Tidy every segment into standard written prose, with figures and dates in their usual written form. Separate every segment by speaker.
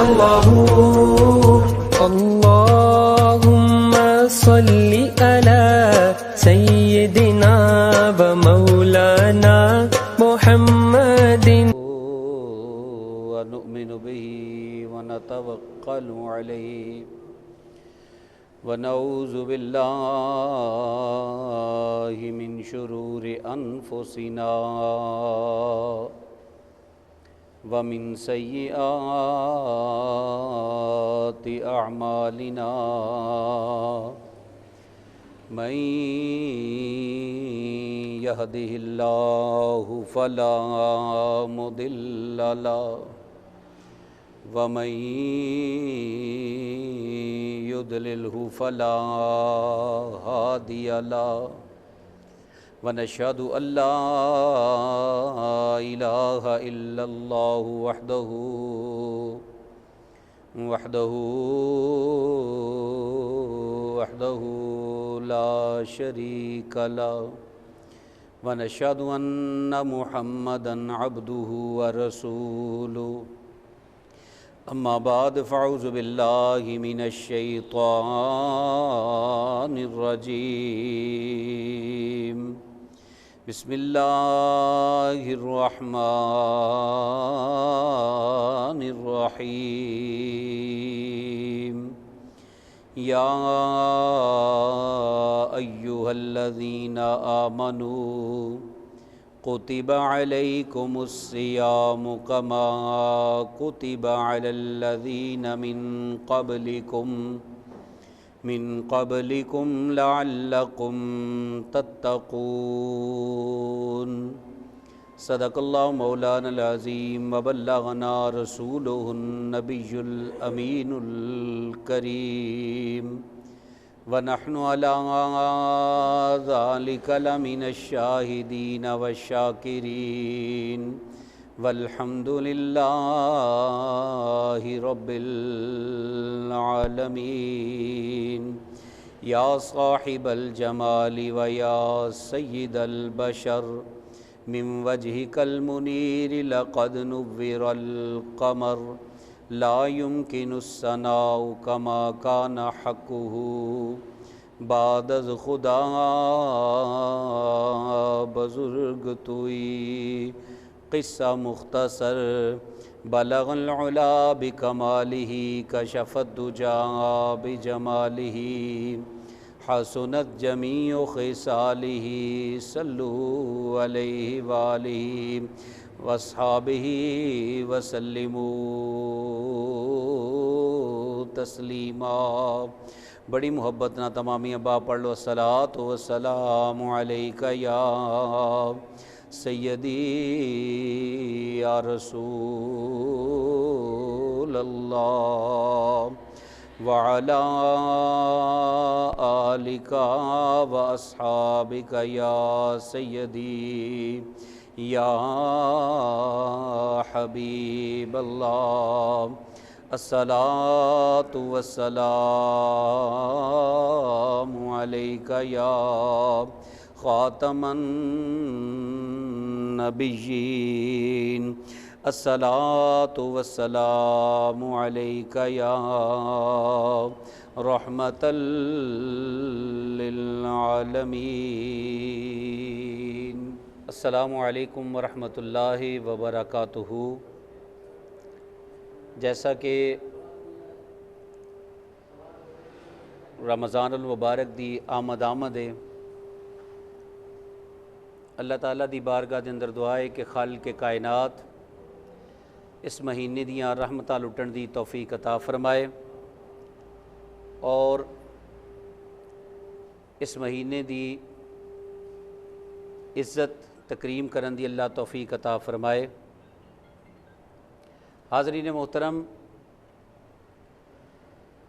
Speaker 1: الله اللهم صل على سيدنا ومولانا محمد
Speaker 2: ونؤمن به ونتوكل عليه ونعوذ بالله من شرور أنفسنا ومن سيئات أعمالنا من يهده الله فلا مضل له ومن يضلله فلا هادي له ونشهد أن لا إله إلا الله وحده لا شريك له ونشهد أن محمدًا عبده ورسوله أما بعد فأعوذ بالله من الشيطان الرجيم بسم الله الرحمن الرحيم يا أيها الذين آمنوا كتب عليكم الصيام كما كتب على الذين من قبلكم لعلكم تتقون صدق الله مولانا العظيم وبلغنا رسوله النبي الأمين الكريم ونحن على ذلك لمن الشاهدين والشاكرين والحمد لله رب العالمين يا صاحب الجمال ويا سيد البشر من وجهك المنير لقد نور القمر لا يمكن الثناء كما كان حقه بعد از خدا بزرگ توئی قصہ مختصر بلغ العلا بکمالہ کشف الدجا بجمالہ حسنت جمیع خصالہ صلوا علیہ وآلہ واصحابہ وسلموا تسلیما۔ بڑی محبت نہ تمامی ابا پڑھ لو الصلاۃ والسلام علیک یا سیدی یا رسول اللہ وعلی آلک واصحابک یا سیدی یا حبیب اللہ الصلاۃ والسلام علیک یا خاتم النبیین الصلاۃ والسلام علیک یا رحمۃ للعالمین۔ السلام علیکم ورحمۃ اللہ وبرکاتہ۔ جیسا کہ رمضان المبارک دی آمد ہے، اللہ تعالیٰ دی بارگاہ دے اندر دعا ہے کہ خالق کائنات اس مہینے دیاں رحمتاں لٹن دی توفیق عطا فرمائے اور اس مہینے دی عزت تکریم کرن دی اللہ توفیق عطا فرمائے۔ حاضرین محترم،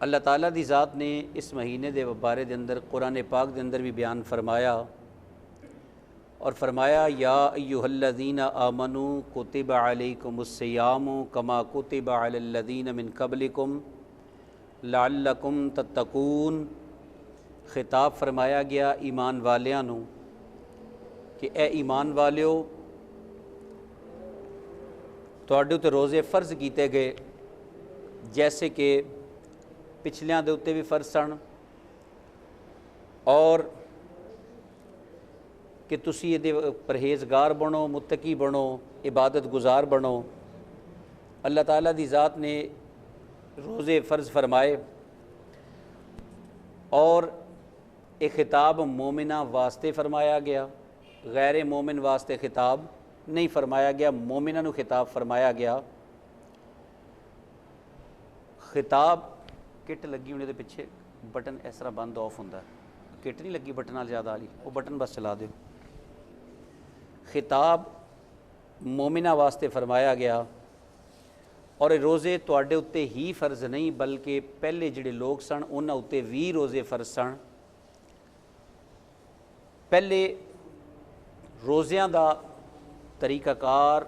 Speaker 2: اللہ تعالیٰ دی ذات نے اس مہینے دے بارے دے اندر قرآن پاک دے اندر بھی بیان فرمایا اور فرمایا یا ایھا الذین آمنوا کتب علیکم الصیام کما کتب علی الذین من قبلکم لعلکم تتقون۔ خطاب فرمایا گیا ایمان والیاں نو کہ اے ایمان والیو تواڈے تے روزے فرض کیتے گئے جیسے کہ پچھلیاں دے اتنے بھی فرض سن اور کہ تسی یہ پرہیزگار بنو، متقی بنو، عبادت گزار بنو۔ اللہ تعالیٰ دی ذات نے روزے فرض فرمائے اور ایک خطاب مومنہ واسطے فرمایا گیا، غیر مومن واسطے خطاب نہیں فرمایا گیا، مومنہ نو خطاب فرمایا گیا۔ خطاب کٹ لگی ہونے دے پیچھے بٹن اس طرح بند آف ہوندہ ہے، کٹ نہیں لگی بٹن نال زیادہ والی، وہ بٹن بس چلا دیو۔ خطاب مومنہ واسطے فرمایا گیا اور روزے تواڈے اتے ہی فرض نہیں بلکہ پہلے جڑے لوگ سن انہاں اتے بھی روزے فرض سن۔ پہلے روزیاں دا طریقہ کار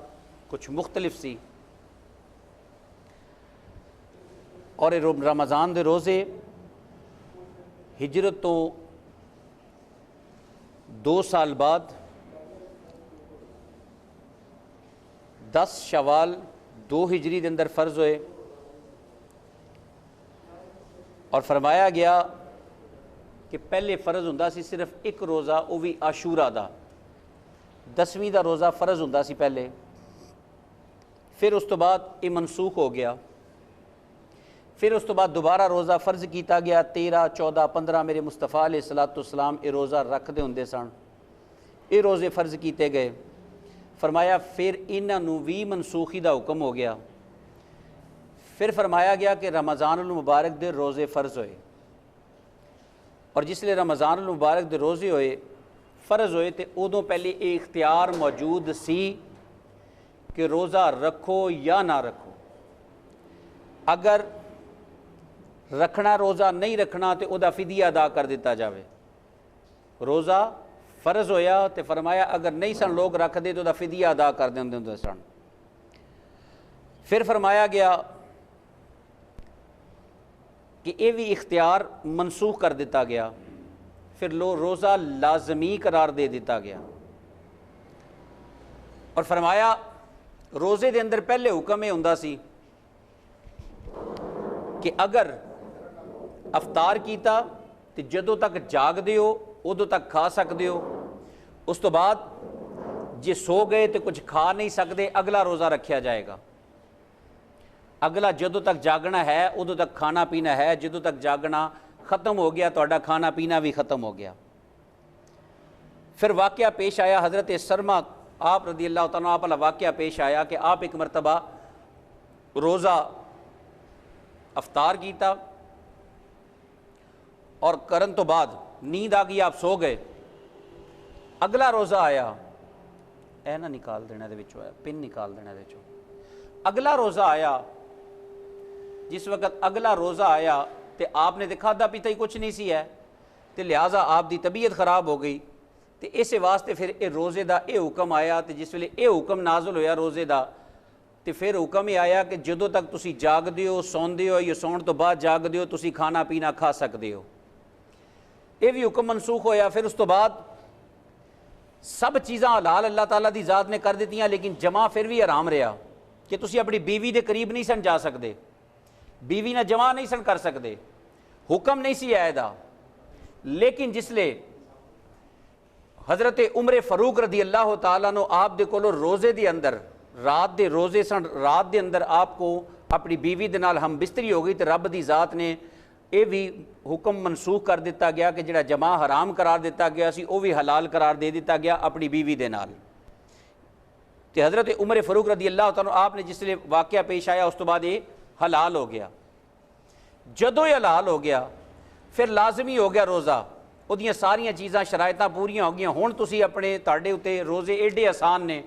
Speaker 2: کچھ مختلف سی اور رمضان دے روزے ہجرت تو 2 سال بعد 10 شوال 2 ہجری دے اندر فرض ہوئے اور فرمایا گیا کہ پہلے فرض ہوندا سی صرف ایک روزہ، وہ بھی عاشورہ دا، 10ویں دا روزہ فرض ہوندا سی پہلے، پھر اس تو بعد یہ منسوخ ہو گیا، پھر اس تو بعد دوبارہ روزہ فرض کیتا گیا 13 14 15 میرے مصطفیٰ علیہ الصلوۃ والسلام یہ روزہ رکھ دے ہوندے سن، یہ روزے فرض کیتے گئے۔ فرمایا پھر انہاں نو بھی منسوخی دا حکم ہو گیا، پھر فرمایا گیا کہ رمضان المبارک دے روزے فرض ہوئے اور جس لئے رمضان المبارک دے روزے ہوئے فرض ہوئے تے ادوں پہلے یہ اختیار موجود سی کہ روزہ رکھو یا نہ رکھو، اگر رکھنا روزہ نہیں رکھنا تے ادا فدیہ ادا کر دیتا جاوے۔ روزہ فرض ہویا تے فرمایا اگر نہیں سن لوگ رکھ دے تو ادا فدیہ ادا کر دیں سن۔ پھر فرمایا گیا کہ یہ بھی اختیار منسوخ کر دیتا گیا، پھر روزہ لازمی قرار دے دیتا گیا اور فرمایا روزے دے اندر پہلے حکم یہ ہوندا سی کہ اگر افطار کیتا تو جدوں تک جاگ دیو ادوں تک کھا سکتے ہو، اس تو بعد جے سو گئے تو کچھ کھا نہیں سکتے، اگلا روزہ رکھیا جائے گا، اگلا جدوں تک جاگنا ہے ادوں تک کھانا پینا ہے، جدوں تک جاگنا ختم ہو گیا تہاڈا کھانا پینا بھی ختم ہو گیا۔ پھر واقعہ پیش آیا حضرت سرما آپ رضی اللہ تعالیٰ عنہ والا واقعہ پیش آیا کہ آپ ایک مرتبہ روزہ افطار کیتا اور کرن تو بعد نیند آ گئی، آپ سو گئے، اگلا روزہ آیا، اے نہ نکال دینا دے وچوں، پن نکال دینا دے وچوں، اگلا روزہ آیا، جس وقت اگلا روزہ آیا تے آپ نے دیکھا کھادا پیتا ہی کچھ نہیں سی ہے تے لہٰذا آپ دی طبیعت خراب ہو گئی تے اسے واسطے پھر اے روزے دا اے حکم آیا تے جس ویلے اے حکم نازل ہویا روزے دا تے پھر حکم یہ آیا کہ جدوں تک تسی جاگ دیو سون دیو یا سون تو بعد جاگ دیو تسی کھانا پینا کھا سکتے ہو، یہ بھی حکم منسوخ ہویا۔ پھر اس تو بعد سب چیزاں حلال اللہ تعالیٰ دی ذات نے کر دیتیاں لیکن جمع پھر بھی حرام رہا کہ تسی اپنی بیوی دے قریب نہیں سن جا سکتے، بیوی نہ جمع نہیں سن کر سکتے، حکم نہیں سی آئے دا، لیکن جس لے حضرت عمر فاروق رضی اللہ تعالیٰ نو آپ دے کولو روزے دے اندر رات دے روزے سن، رات دے اندر آپ کو اپنی بیوی دے نال ہم بستری ہو گئی تو رب دی ذات نے یہ بھی حکم منسوخ کر دیتا گیا کہ جڑا جمع حرام قرار دیتا گیا سی وہ بھی حلال قرار دے دیتا گیا اپنی بیوی دے نال۔ تو حضرت عمر فاروق رضی اللہ تعالیٰ آپ نے جس لئے واقعہ پیش آیا اس تو بعد یہ حلال ہو گیا، جدوں یہ حلال ہو گیا پھر لازمی ہو گیا روزہ، وہ ساریاں چیزاں شرائطاں پوریاں ہو گیا، ہن تسی اپنے تاڑے اتے روزے ایڈے آسان نے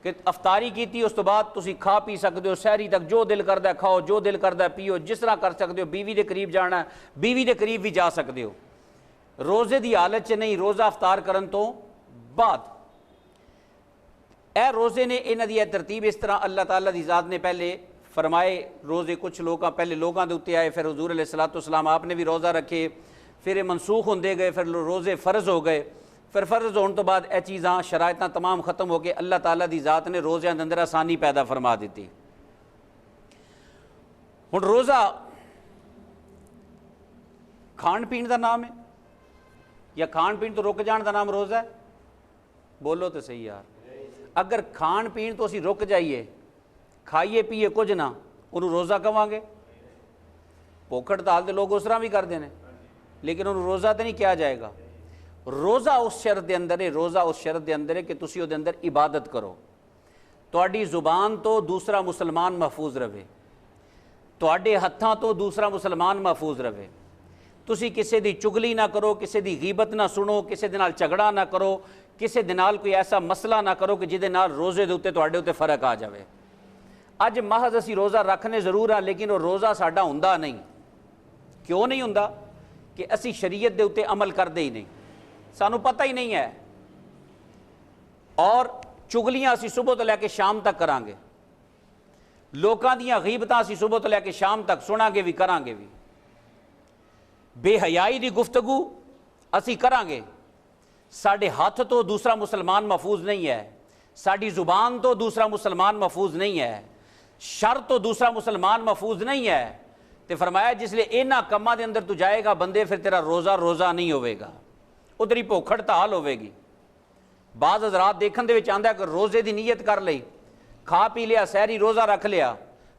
Speaker 2: کہ افطاری کیتی اس تو بعد تسی کھا پی سکتے ہو، سحری تک جو دل کردہ کھاؤ، جو دل کردہ پیو، جس طرح کر سکتے ہو، بیوی دے قریب جانا ہے بیوی دے قریب بھی جا سکتے ہو، روزے دی حالت چ نہیں، روزہ افطار کرن تو بعد۔ اے روزے نے انہاں دی ترتیب اس طرح اللہ تعالیٰ دی ذات نے پہلے فرمائے، روزے کچھ لوگاں پہلے لوگاں دے اتے آئے، پھر حضور علیہ الصلوۃ والسلام آپ نے بھی روزہ رکھے، پھر یہ منسوخ ہوندے گئے، پھر روزے فرض ہو گئے، پھر فرض ہونے تو بعد اے چیزاں شرائطاں تمام ختم ہو کے اللہ تعالیٰ دی ذات نے روزیاں دے اندر آسانی پیدا فرما دیتی۔ ہن روزہ کھان پین دا نام ہے یا کھان پین تو رک جان دا نام روزہ ہے؟ بولو تو صحیح یار. اگر کھان پین تو اسی رک جائیے, کھائیے پیے کچھ نہ, انہوں روزہ کہاں گے؟ بھوک ہڑتال دے لوگ اس طرح بھی کر دینے, لیکن انہوں روزہ تو نہیں کیا جائے گا. روزہ اس شرط دے اندر ہے, روزہ اس شرط دے اندر ہے کہ تسی او دے اندر عبادت کرو, تہاڈی زبان تو دوسرا مسلمان محفوظ رہے, تہاڈے ہتھاں تو دوسرا مسلمان محفوظ رہے, تسی کسے دی چگلی نہ کرو, کسے دی غیبت نہ سنو, کسے دے نال جھگڑا نہ کرو, کسے دے نال کوئی ایسا مسئلہ نہ کرو کہ جہدے نال روزے دے اوتے تہاڈے اوتے فرق آ جاوے. اج محض اسی روزہ رکھنے ضرور ہاں, لیکن وہ روزہ ساڈا ہوندا نہیں. کیوں نہیں ہوندا؟ کہ اسی شریعت دے اوتے عمل کردے ہی نہیں, سانو پتہ ہی نہیں ہے. اور چگلیاں اسی صبح تو لے کے شام تک کران گے, لوکاں دیاں غیبتاں اسی صبح تو لے کے شام تک سناں گے بھی کران گے بھی, بے حیائی دی گفتگو اسی کران گے. ساڈے ہاتھ تو دوسرا مسلمان محفوظ نہیں ہے, ساڈی زبان تو دوسرا مسلمان محفوظ نہیں ہے, شر تو دوسرا مسلمان محفوظ نہیں ہے. تے فرمایا جس لئے اینا کماں دے اندر تو جائے گا بندے, پھر تیرا روزہ نہیں ہوئے گا, ادھر ہی بھوک ہڑتال ہوئے گی. بعض حضرات دیکھن دے وچ آندا ہے کہ روزے دی نیت کر لئی, کھا پی لیا, سحری روزہ رکھ لیا,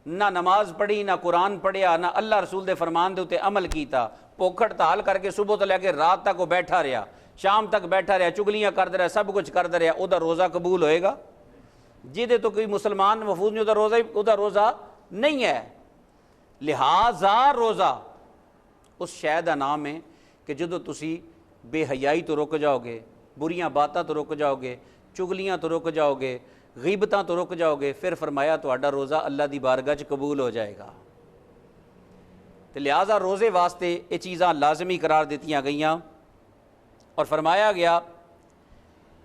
Speaker 2: نہ نماز پڑھی, نہ قرآن پڑھیا, نہ اللہ رسول دے فرمان دے اوتے عمل کیتا, بھوک ہڑتال کر کے صبح تو لے کے رات تک وہ بیٹھا رہا, شام تک بیٹھا رہا, چگلیاں کرتا رہا, سب کچھ کرتا رہا, وہ روزہ قبول ہوئے گا؟ جہدے تو کوئی مسلمان محفوظ نہیں, وہ روزہ نہیں ہے. لہٰذا روزہ اس شے دا نام ہے کہ جدو تسی بے حیائی تو رک جاؤ گے, بریاں باتاں تو رک جاؤ گے, چگلیاں تو رک جاؤ گے, غیبتاں تو رک جاؤ گے, پھر فرمایا تہاڈا روزہ اللہ دی بارگاہ وچ قبول ہو جائے گا. تو لہٰذا روزے واسطے یہ چیزاں لازمی قرار دیتیاں گئیاں, اور فرمایا گیا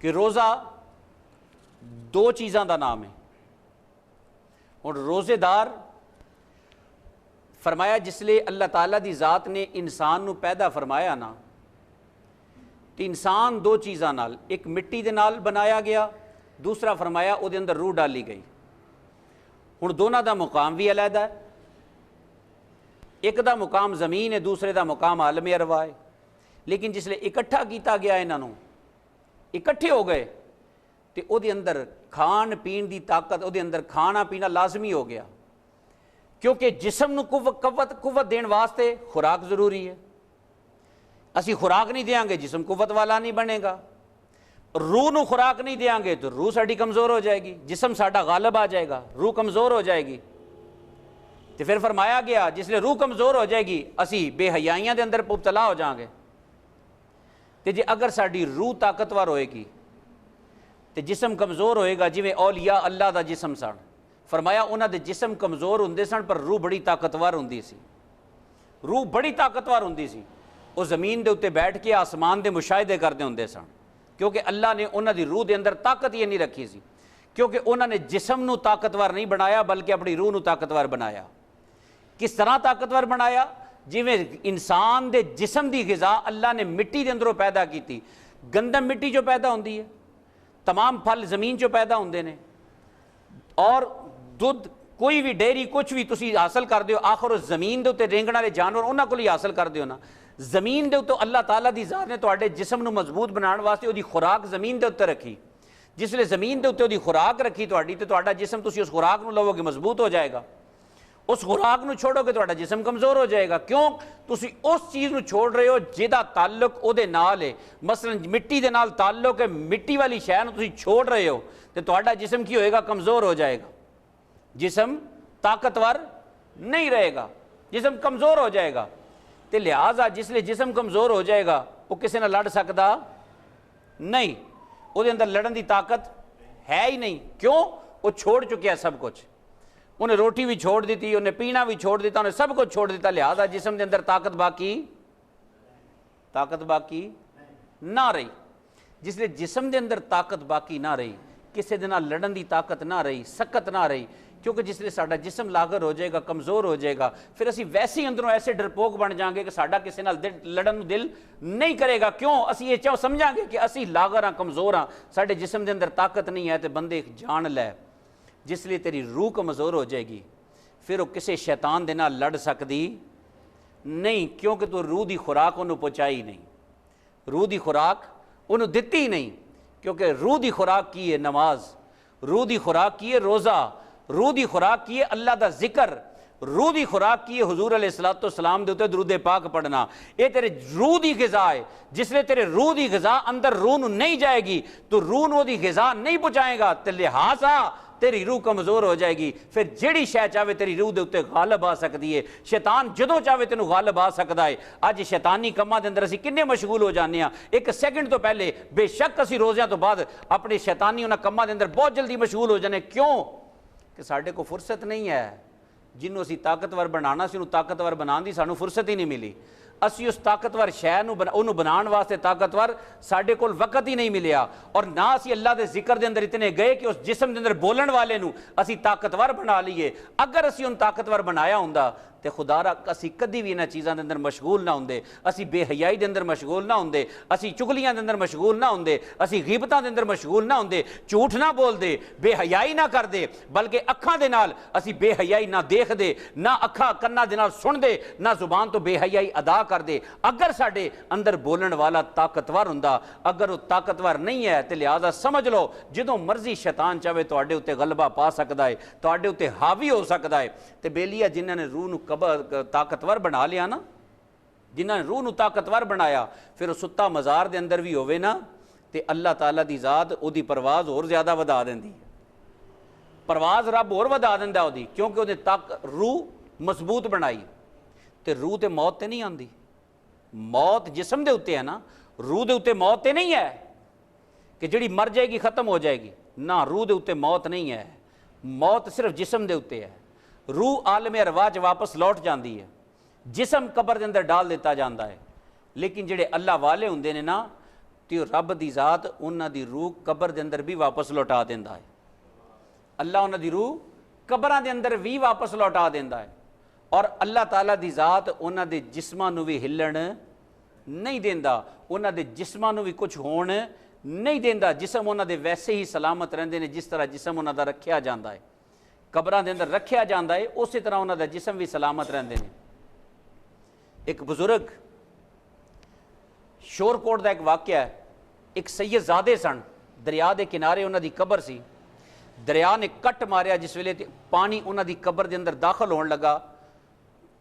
Speaker 2: کہ روزہ دو چیزاں دا نام ہے. اور روزے دار فرمایا جس لئے اللہ تعالیٰ دی ذات نے انسان نو پیدا فرمایا نا, تو انسان دو چیزاں نال, ایک مٹی دے نال بنایا گیا, دوسرا فرمایا او دے اندر روح ڈالی گئی. ہن دونوں دا مقام بھی علیحدہ ہے, ایک دا مقام زمین ہے, دوسرے دا مقام عالم ارواح ہے. لیکن جس لئے اکٹھا کیتا گیا انہاں نو, اکٹھے ہو گئے, تو او دے اندر کھان پین دی طاقت, او دے اندر کھانا پینا لازمی ہو گیا, کیونکہ جسم نو قوت دین واسطے خوراک ضروری ہے. اسی خوراک نہیں دیاں گے جسم قوت والا نہیں بنے گا, روح نو خوراک نہیں دیاں گے تو روح ساڈی کمزور ہو جائے گی, جسم ساڈا غالب آ جائے گا, روح کمزور ہو جائے گی. تو پھر فرمایا گیا جس لئے روح کمزور ہو جائے گی اسی بے حیائیاں دے اندر مبتلا ہو جائیں گے. تو جی اگر ساڈی روح طاقتور ہوئے گی تو جسم کمزور ہوئے گا, جویں اولیاء اللہ دا جسم سن, فرمایا انہاں دے جسم کمزور ہوندے سن پر روح بڑی طاقتور ہوندی سی, روح بڑی طاقتور ہوندی سی. وہ زمین دے اوتے بیٹھ کے آسمان دے مشاہدے کردے ہوندے سن, کیونکہ اللہ نے انہاں دی روح دے اندر طاقت یہ نہیں رکھی سی, کیونکہ انہاں نے جسم نو طاقتور نہیں بنایا بلکہ اپنی روح نو طاقتور بنایا. کس طرح طاقتور بنایا؟ جویں انسان دے جسم دی غذا اللہ نے مٹی دے اندروں پیدا کیتی, گندم مٹی جو پیدا ہوندی ہے, تمام پھل زمین جو پیدا ہوندے نے, اور دودھ کوئی بھی ڈیری کچھ بھی تسی حاصل کر دیو آخر زمین دے اوتے رینگن والے جانور انہاں کول ہی حاصل کر دیو نا. زمین دے اوتے اللہ تعالیٰ دی ذات نے تواڈے جسم نو مضبوط بنان واسطے او دی خوراک زمین دے اوتے رکھی. جس لئے زمین دے اوتے او دی خوراک رکھی تواڈی, تے تواڈا جسم تسی اس خوراک نو لو گے مضبوط ہو جائے گا. اس خوراک نو چھوڑو گے تواڈا جسم کمزور ہو جائے گا. کیوں؟ تسی اس چیز نو چھوڑ رہے ہو جہدا تعلق او دے نال ہے. مثلا مٹی دے نال تعلق ہے, مٹی والی شے نو تسی چھوڑ رہے ہو تے تواڈا جسم کی ہوئے گا؟ کمزور ہو جائے گا, جسم طاقتور نہیں رہے گا, جسم کمزور ہو جائے گا. تے لہٰذا جس لئے جسم کمزور ہو جائے گا وہ کسی نہ لڑ سکتا نہیں, وہ اندر لڑن دی طاقت ہے ہی نہیں. کیوں؟ وہ چھوڑ چکے ہے سب کچھ, انہیں روٹی بھی چھوڑ دیتی, انہیں پینا بھی چھوڑ دیتا, انہیں سب کچھ چھوڑ دیتا. لہٰذا جسم دے اندر طاقت باقی نہ رہی. جس لئے جسم دے اندر طاقت باقی نہ رہی, کسی دے نال لڑن دی طاقت نہ رہی, سکت نہ رہی, کیونکہ جس لئے ساڈا جسم لاغر ہو جائے گا, کمزور ہو جائے گا, پھر اسی ویسے ہی اندروں ایسے ڈرپوک بن جائیں گے کہ ساڈا کسی نال لڑن دل نہیں کرے گا. کیوں؟ اسی یہ چاہو سمجھاں گے کہ اسی لاغر ہاں, کمزور ہاں, ساڈے جسم دے اندر طاقت نہیں ہے. تے بندے جان لے, جس لئے تیری روح کمزور ہو جائے گی, پھر وہ کسی شیطان دے نال لڑ سکتی نہیں، کیونکہ تو روح دی خوراک انہوں پہنچائی نہیں، روح دی خوراک انہوں دتی نہیں، کیونکہ روح دی خوراک کی ہے نماز، روح دی خوراک کی ہے روزہ، روح دی خوراک کی ہے اللہ دا ذکر، روح دی خوراک کی ہے حضور علیہ السلام دے اوتے درود پاک پڑھنا۔ یہ تیرے روح دی غذا ہے، جس لئے تیرے روح دی غذا اندر روح نو نہیں جائے گی تو روح نو دی غذا نہیں پہنچائے گا، تے لہٰذا تیری روح کمزور ہو جائے گی، پھر جیڑی شے چاہے تیری روح دے اوتے غالب آ سکتی ہے۔ شیطان جدوں چاہے تینوں غالب آ سکتا ہے۔ اج شیطانی کماں دے اندر اسی کنے مشغول ہو جانے ہاں، ایک سیکنڈ تو پہلے بے شک اسی روزیاں تو بعد اپنے شیطانی انہاں کماں دے اندر بہت جلدی مشغول ہو جانے، کیوں کہ ساڈے کو فرصت نہیں ہے، جنوں اسی طاقتور بنانا سی انہوں طاقتور بنان دی سانوں فرصت ہی نہیں ملی، اسی اس طاقتور شے نوں بنان واسطے طاقتور ساڈے کول وقت ہی نہیں ملیا، اور نہ اسی اللہ دے ذکر دے اندر اتنے گئے کہ اس جسم دے اندر بولن والے نوں اسی طاقتور بنا لیے۔ اگر اسی ان طاقتور بنایا ہوندا تے خدا را اسی کدی بھی انہاں چیزاں دے اندر مشغول نہ ہوندے، اسی بے حیائی دے اندر مشغول نہ ہوندے، اسی چغلیاں دے اندر مشغول نہ ہوندے، اسی غیبتاں دے اندر مشغول نہ ہوندے، جھوٹ نہ بول دے، بے حیائی نہ کر دے، بلکہ اکھاں دے نال اسی بے حیائی نہ دیکھ دے، نہ اکھاں کناں دے نال سن دے، نہ زبان تو بے حیائی ادا کر دے۔ اگر ساڈے اندر بولن والا طاقتور ہوندا، اگر وہ طاقتور نہیں ہے تے لہٰذا سمجھ لو جدوں مرضی شیطان چاہے تواڈے اوتے غلبہ پا سکدا ہے، تواڈے اوتے حاوی ہو سکدا ہے۔ تے بیلیا جنہاں نے روح نو طاقتور بنا لیا نا، جنہاں نے روح نو طاقتور بنایا، پھر وہ ستا مزار دے اندر بھی ہوئے نا تے اللہ تعالیٰ دی ذات او دی پرواز اور زیادہ ودا دیندی، پرواز رب اور ودا دیندا او دی، کیونکہ او نے روح مضبوط بنائی۔ تے روح تے موت تے نہیں آندی، موت جسم دے اوتے ہے نا، روح دے اوتے موت تے نہیں ہے کہ جڑی مر جائے گی ختم ہو جائے گی، نہ روح دے اوتے موت نہیں ہے، موت صرف جسم دے اوتے ہے، روح عالم ارواح چ واپس لوٹ جاندی ہے، جسم قبر دے اندر ڈال دیتا جاندا ہے۔ لیکن جڑے اللہ والے ہوندے نے نا تے رب دی ذات انہاں دی روح قبر دے اندر بھی واپس لوٹا دیندا ہے، اللہ انہاں دی روح قبراں دے اندر بھی واپس لوٹا دیندا ہے، اور اللہ تعالیٰ دی ذات انہاں دے جسماں نو بھی ہلن نہیں دیندا، انہاں دے جسماں نو بھی کچھ ہون نہیں دیندا، جسم انہاں دے ویسے ہی سلامت رہندے نے جس طرح جسم انہاں دا رکھیا جاندا ہے، قبراں دے اندر رکھیا جاندا ہے، اسی طرح انہاں دا جسم بھی سلامت رہندے نے۔ ایک بزرگ شور کوٹ دا ایک واقعہ ہے، ایک سید زادے سن، دریا دے کنارے انہاں دی قبر سی، دریا نے کٹ ماریا جس ویلے پانی انہاں دی قبر دے اندر داخل ہون لگا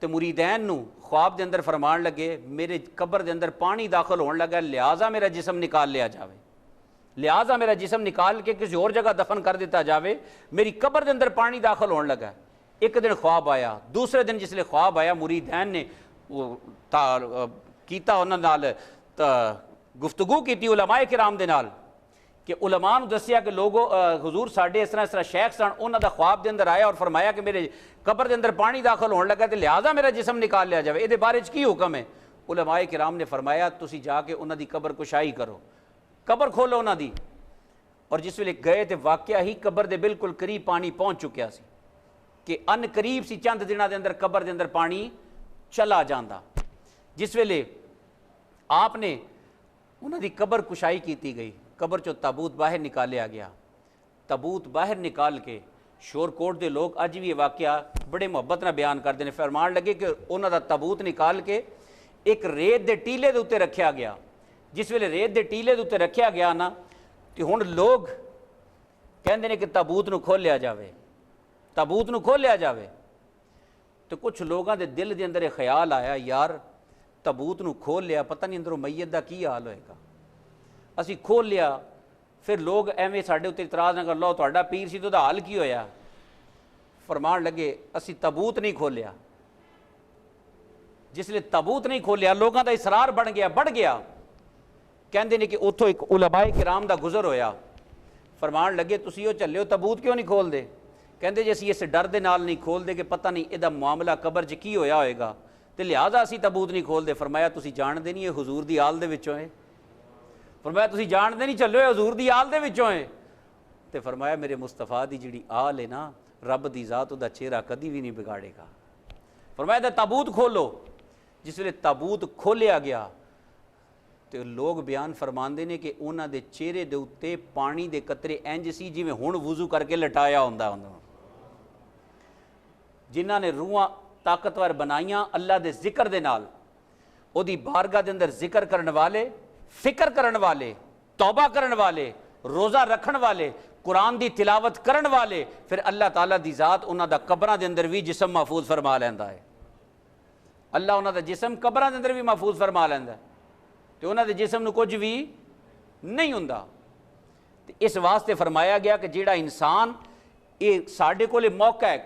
Speaker 2: تے مریدین نو خواب دے اندر فرمان لگے میرے قبر دے اندر پانی داخل ہون لگا، لہٰذا میرا جسم نکال لیا جاوے، لہٰذا میرا جسم نکال کے کسی اور جگہ دفن کر دیتا جاوے، میری قبر دے اندر پانی داخل ہون لگا۔ ایک دن خواب آیا، دوسرے دن جس لئے خواب آیا مریدین نے کیتا انہاں نال گفتگو کیتی علماء کرام دے نال کہ علماء نے دسیا کہ لوگوں حضور ساڈے اس طرح شیخ سن، انہاں دا خواب دے اندر آیا اور فرمایا کہ میرے قبر دے اندر پانی داخل ہون لگا تے لہٰذا میرا جسم نکال لیا جاوے، یہ بارے کی حکم ہے؟ علماء کرام نے فرمایا تسی جا کے انہاں دی قبر کشائی کرو، قبر کھولو انہاں دی، اور جس ویلے گئے تے واقعہ ہی قبر دے بالکل قریب پانی پہنچ چکیا سی کہ ان قریب سی چند دنوں دے اندر قبر دے اندر پانی چلا جاندا۔ جس ویلے آپ نے انہاں دی قبر کشائی کیتی گئی، قبر چو تابوت باہر نکالیا گیا، تابوت باہر نکال کے شور کوٹ دے لوگ اج بھی یہ واقعہ بڑے محبت نہ بیان کردے نے، فرمان لگے کہ انہاں دا تابوت نکال کے ایک ریت دے ٹیلے دے اوتے رکھیا گیا، جس ویلے ریت دے ٹیلے دے اوتے رکھیا گیا نا تے ہن لوگ کہندے نے کہ تابوت نو کھولیا جاوے، تابوت نو کھولیا جاوے، تو کچھ لوگاں دے دل دے اندر خیال آیا یار تابوت نو کھول لیا پتہ نہیں اندروں میت دا کی حال ہوئے گا، اسی کھول لیا، پھر لوگ ایویں ساڈے اوتے اعتراض نہ کر لو تہاڈا پیر سی تو دا حال کی ہویا، فرمان لگے اسی تابوت نہیں کھولیا، جس لئے تابوت نہیں کھولیا لوگاں دا اصرار بڑھ گیا، کہندے نے کہ اتھوں ایک علماء کرام دا گزر ہویا، فرمان لگے تسی او چلے ہو تابوت کیوں نہیں کھول دے؟ کہندے جے اسی اس ڈر دے نال نہیں کھول دے کہ پتہ نہیں ادا معاملہ قبر چ کی ہویا ہوئے گا تے لہٰذا اسی تابوت نہیں کھول دے۔ فرمایا تسی جان دے نہیں یہ حضور دی آل دے وچوں ہے، فرمایا تسی جان دے نہیں چلو حضور دی آل دے وچوں ہے، تے فرمایا میرے مصطفیٰ دی جڑی آل ہے نا رب دی ذات دا چہرہ کدی بھی نہیں بگاڑے گا، فرمایا تے تابوت کھولو، جس ویلے تابوت کھولیا گیا تے لوگ بیان فرماندے نے کہ انہاں دے چہرے دے اوتے پانی دے قطرے انج سی جویں ہن وضو کر کے لٹایا ہوندا، جنہاں نے روحاں طاقتور بنائیاں اللہ دے ذکر دے نال، او دی بارگاہ دے اندر ذکر کرن والے، فکر کرن والے، توبہ کرن والے، روزہ رکھن والے، قرآن دی تلاوت کرن والے، پھر اللہ تعالیٰ دی ذات انہاں دا قبراں دے اندر بھی جسم محفوظ فرما لیندا ہے۔ اللہ انہاں دا جسم قبراں دے اندر بھی محفوظ فرما لیندا ہے، تے انہاں دے جسم نو کچھ بھی نہیں ہوندا۔ تے اس واسطے فرمایا گیا کہ جیڑا انسان یہ ساڈے کول موقع ہے،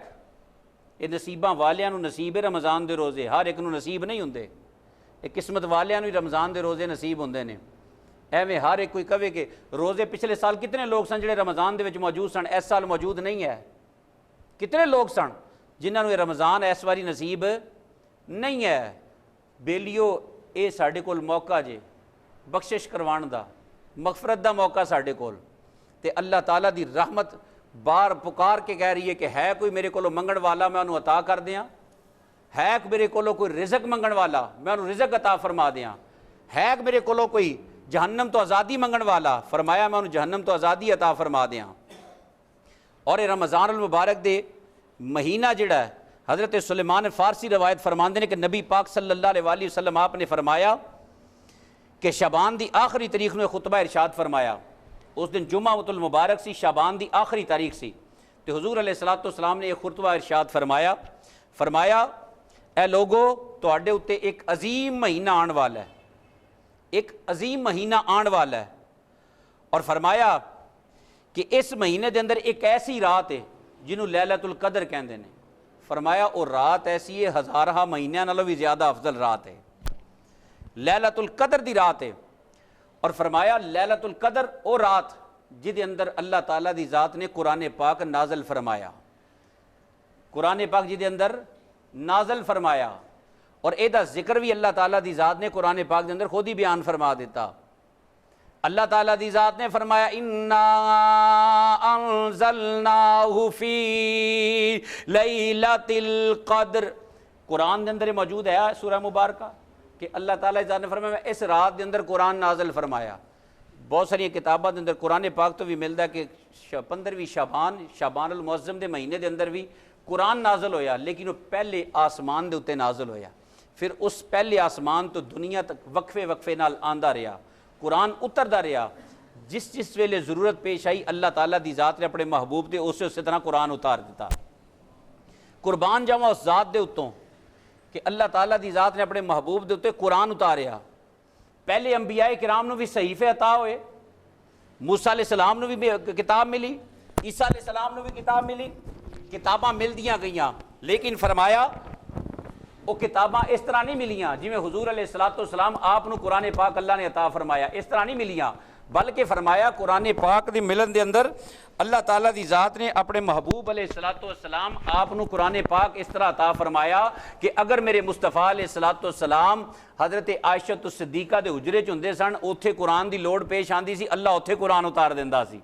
Speaker 2: یہ نصیباں والیاں نو نصیب ہے رمضان دے روزے، ہر ایک نو نصیب نہیں ہوندے، یہ قسمت والیاں نو رمضان دے روزے نصیب ہوندے نے۔ ایویں ہر ایک کوئی کہے کہ روزے پچھلے سال کتنے لوگ سن جڑے رمضان دے وچ موجود سن، اس سال موجود نہیں ہے؟ کتنے لوگ سن جنہاں نو یہ رمضان اس واری نصیب نہیں ہے؟ بیلیو اے ساڈے کول موقع جے بخشش کروان دا، مغفرت دا موقع ساڈے کول، تے اللہ تعالیٰ دی رحمت بار پکار کے کہہ رہی ہے کہ ہے کوئی میرے کولو منگن والا میں انہوں عطا کر دیاں، ہے میرے کولو کوئی رزق منگن والا میں انہوں رزق عطا فرما دیاں، ہے میرے کولو کوئی جہنم تو آزادی منگن والا، فرمایا میں انہوں جہنم تو آزادی عطا فرما دیاں۔ اور یہ رمضان المبارک دے مہینہ جڑا ہے، حضرت سلیمان فارسی روایت فرماندے نے کہ نبی پاک صلی اللہ علیہ وآلہ وسلم آپ نے فرمایا کہ شعبان دی آخری تاریخ نے خطبہ ارشاد فرمایا، اس دن جمعہ المبارک سی، شعبان دی آخری تاریخ سی، تو حضور علیہ السلام نے ایک خطبہ ارشاد فرمایا اے لوگو تواڈے اُتے ایک عظیم مہینہ آن والا ہے، ایک عظیم مہینہ آن والا ہے، اور فرمایا کہ اس مہینے دے اندر ایک ایسی رات ہے جنہوں لیلۃ القدر کہندے نے، فرمایا وہ رات ایسی ہے ہزارہ مہینیاں نالوں بھی زیادہ افضل رات ہے، لیلۃ القدر دی رات ہے۔ اور فرمایا لیلۃ القدر او رات جدے اندر اللہ تعالیٰ دی ذات نے قرآن پاک نازل فرمایا، قرآن پاک جدے اندر نازل فرمایا، اور اے دا ذکر بھی اللہ تعالیٰ دی ذات نے قرآن پاک دے اندر خود ہی بیان فرما دیتا۔ اللہ تعالیٰ دی ذات نے فرمایا اِنَّا أَنزَلْنَاهُ فِي لَيْلَةِ الْقَدْرِ، قرآن دے اندر موجود ہے سورہ مبارکہ کہ اللہ تعالیٰ ذات نے فرمایا اس رات دے اندر قرآن نازل فرمایا۔ بہت ساری کتابوں دے اندر قرآن پاک تو بھی ملتا ہے کہ 15ویں شعبان المعظم دے مہینے دے اندر بھی قرآن نازل ہویا، لیکن وہ پہلے آسمان دے اتے نازل ہویا، پھر اس پہلے آسمان تو دنیا تک وقفے نال آندا رہا، قرآن اتردا رہا، جس ویلے ضرورت پیش آئی اللہ تعالیٰ دی ذات نے اپنے محبوب دے اسی طرح قرآن اتار دیتا۔ قربان جاواں اس ذات دے اتوں کہ اللہ تعالیٰ دی ذات نے اپنے محبوب دے اتے قرآن اتاریا۔ پہلے انبیاء کرام نو بھی صحیفے عطا ہوئے، موسیٰ علیہ السلام نو بھی کتاب ملی، عیسیٰ علیہ السلام نو بھی کتاب ملی، کتاباں مل دیاں گئیاں، لیکن فرمایا وہ کتاباں اس طرح نہیں ملیاں جی میں حضور علیہ السلام آپ نو قرآن پاک اللہ نے عطا فرمایا، اس طرح نہیں ملیاں، بلکہ فرمایا قرآن پاک دی ملن دے اندر اللہ تعالیٰ دی ذات نے اپنے محبوب علیہ السلام آپ نو قرآن پاک اس طرح عطا فرمایا کہ اگر میرے مصطفیٰ علیہ السلام حضرت عائشہ صدیقہ دے حجرے چ ہوندے سن، اوتھے قرآن دی لوڑ پیش آندی سی، اللہ اوتھے قرآن اتار دیندا سی،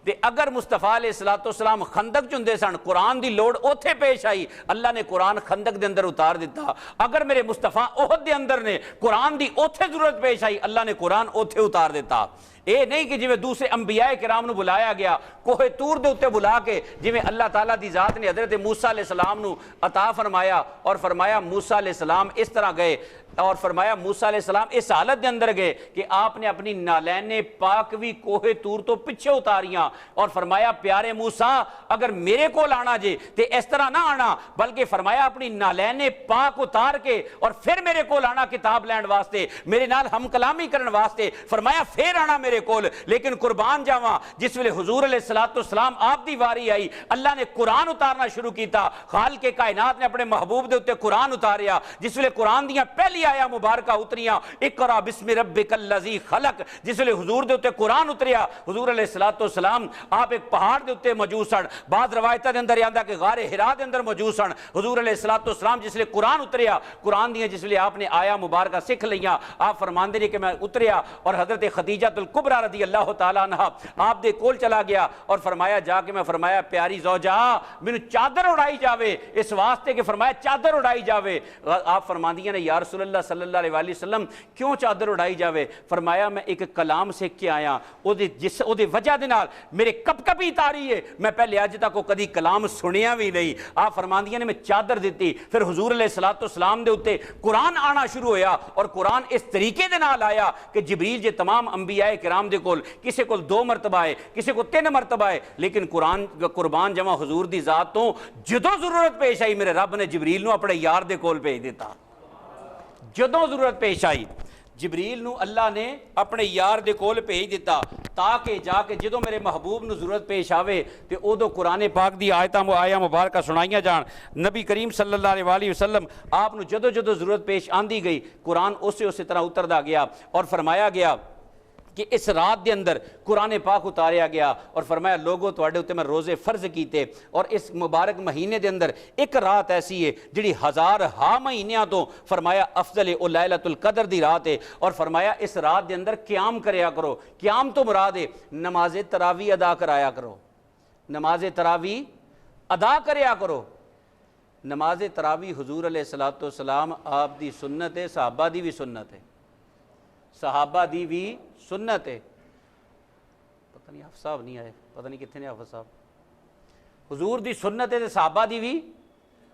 Speaker 2: تے اگر مصطفیٰ علیہ السلام خندق چندے سن، قرآن دی لوڑ اوتھے پیش آئی، اللہ نے قرآن خندق دے اندر اتار دیتا۔ اگر میرے مصطفیٰ احد دے اندر نے قرآن دی اوتھے ضرورت پیش آئی، اللہ نے قرآن اوتھے اتار دیتا۔ اے نہیں کہ جی میں دوسرے انبیاء کرام نو بلایا گیا کوہ طور دے اتے بلا کے، جی میں اللہ تعالیٰ دی ذات نے حضرت موسیٰ علیہ السلام نو عطا فرمایا، اور فرمایا موسیٰ علیہ السلام اس طرح گئے، اور فرمایا موسیٰ علیہ السلام اس حالت دے اندر گئے کہ آپ نے اپنی نالین پاک بھی کوہ طور تو پیچھے اتاریاں، اور فرمایا پیارے موسیٰ اگر میرے کو لانا جے تے اس طرح نہ آنا، بلکہ فرمایا اپنی نالین پاک اتار کے اور پھر میرے کو لانا کتاب لین واسطے، میرے نال ہم کلامی کرن واسطے، فرمایا پھر آنا میرے کول۔ لیکن قربان جاواں جس ویلے حضور علیہ السلام آپ دی واری آئی، اللہ نے قرآن اتارنا شروع کیتا، خالق کائنات نے اپنے محبوب دے اتے قرآن اتاریا، جس ویلے قرآن دیاں پہلی آیا مبارکہ اتریاں اقرا بسم ربک الذی خلق، جس ویلے حضور دے اتے قرآن اتریا، حضور علیہ السلام آپ ایک پہاڑ دے اتے موجود سن، بعض روایتاں دے اندر آندا کہ غار حرا دے اندر موجود سن، حضور علیہ السلام جس ویلے قرآن اتریا، قرآن دیاں جس ویلے آپ نے آیا مبارکہ سکھ لیاں، آپ فرماندے نے کہ میں اتریا اور حضرت خدیجہ الکبریٰ کبریٰ رضی اللہ تعالیٰ عنہ آپ دے کول چلا گیا اور فرمایا جا کے میں فرمایا پیاری زوجہ مینوں چادر اڑائی جاوے اس واسطے کہ فرمایا چادر اڑائی جاوے. آپ فرماندیاں نے یا رسول اللہ صلی اللہ علیہ وآلہ وسلم کیوں چادر اڑائی جاوے؟ فرمایا میں ایک کلام سیکھ کے آیا او دے وجہ دے نال میرے کپ کپی تاری ہے, میں پہلے اج تک کوئی کدی کلام سنیا بھی نہیں. آپ فرماندیاں نے میں چادر دیتی, پھر حضور علیہ الصلوۃ والسلام دے اوتے قرآن آنا شروع ہویا اور قرآن اس طریقے دے نال آیا کہ جبریل جے تمام انبیاء کرام دے کول کسے کول 2 مرتبہ ہے کسے کو 3 مرتبہ ہے, لیکن قربان جمع حضور دی ذات تو جدوں ضرورت پیش آئی میرے رب نے جبریل نو اپنے یار دے کول بھیج دیتا. جدوں ضرورت پیش آئی جبریل نو اللہ نے اپنے یار دے کول بھیج دیتا تاکہ جا کے جدوں میرے محبوب نو ضرورت پیش آوے تے ادو قرآن پاک دی آیتاں مبارکہ سنائیاں جان. نبی کریم صلی اللہ علیہ وآلہ وسلم آپ نو جدوں ضرورت پیش آندی گئی قرآن اسی طرح اتردا گیا اور فرمایا گیا کہ اس رات دے اندر قرآن پاک اتاریا گیا اور فرمایا لوگوں تواڈے اوتے میں روزے فرض کیتے, اور اس مبارک مہینے دے اندر ایک رات ایسی ہے جڑی 1000 مہینیاں تو فرمایا افضل او لیلۃ القدر دی رات ہے, اور فرمایا اس رات دے اندر قیام کریا کرو. قیام تو مراد ہے نماز تراویح ادا کرایا کرو, نماز تراویح ادا کریا کرو. نماز تراویح حضور علیہ الصلوۃ والسلام آپ دی سنت ہے, صحابہ دی بھی سنت ہے, صحابہ دی بھی سنت ہے. پتہ نہیں حافظ صاحب نہیں آئے, پتہ نہیں کتنے نے حافظ صاحب. حضور دی سنت ہے, صحابہ دی بھی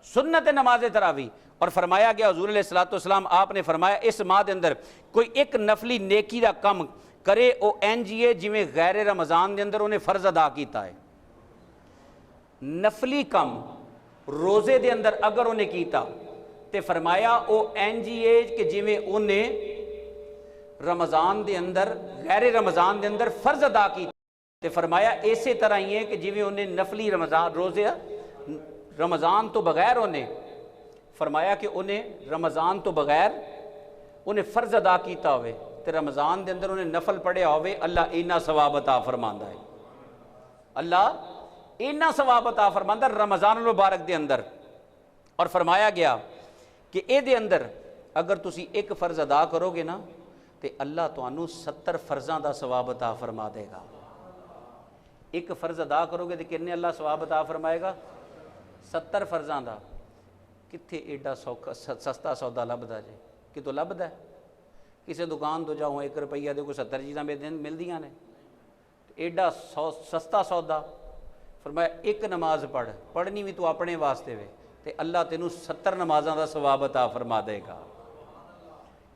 Speaker 2: سنت ہے نماز تراویح. اور فرمایا گیا حضور علیہ الصلوۃ والسلام آپ نے فرمایا اس ماہ دے اندر کوئی ایک نفلی نیکی دا کم کرے او اینجیے جویں غیر رمضان دے اندر انہیں فرض ادا کیتا ہے. نفلی کم روزے دے اندر اگر انہیں کیتا تے فرمایا او اینجیے کہ جویں انہیں رمضان دے اندر غیر رمضان دے اندر فرض ادا کی, تے فرمایا اسی طرح ہی ہے کہ جویں انہیں نفلی رمضان روزے رمضان تو بغیر انہیں فرمایا کہ انہیں رمضان تو بغیر انہیں فرض ادا کیتا ہوئے تے رمضان دے اندر انہیں نفل پڑھیا ہوئے, اللہ اینا ثواب عطا فرماندا ہے, اللہ اینا ثواب عطا فرماندا رمضان المبارک دے اندر. اور فرمایا گیا کہ اے دے اندر اگر تسی ایک فرض ادا کرو گے نا تے اللہ تانوں 70 فرضاں دا ثواب عطا فرما دے گا. ایک فرض ادا کرو گے تے کتنے اللہ ثواب عطا فرمائے گا؟ 70 فرضاں دا. کتھے ایڈا سستا سودا لبدا جے, کتوں لبدا ہے؟ کسی دکان تو جاؤ 1 روپیہ دے کوئی 70 چیزاں ملدیاں نے, ایڈا سستا سودا. فرمایا ایک نماز پڑھنی بھی تو اپنے واسطے وے تے اللہ تینوں 70 نمازاں دا ثواب عطا فرما دے گا.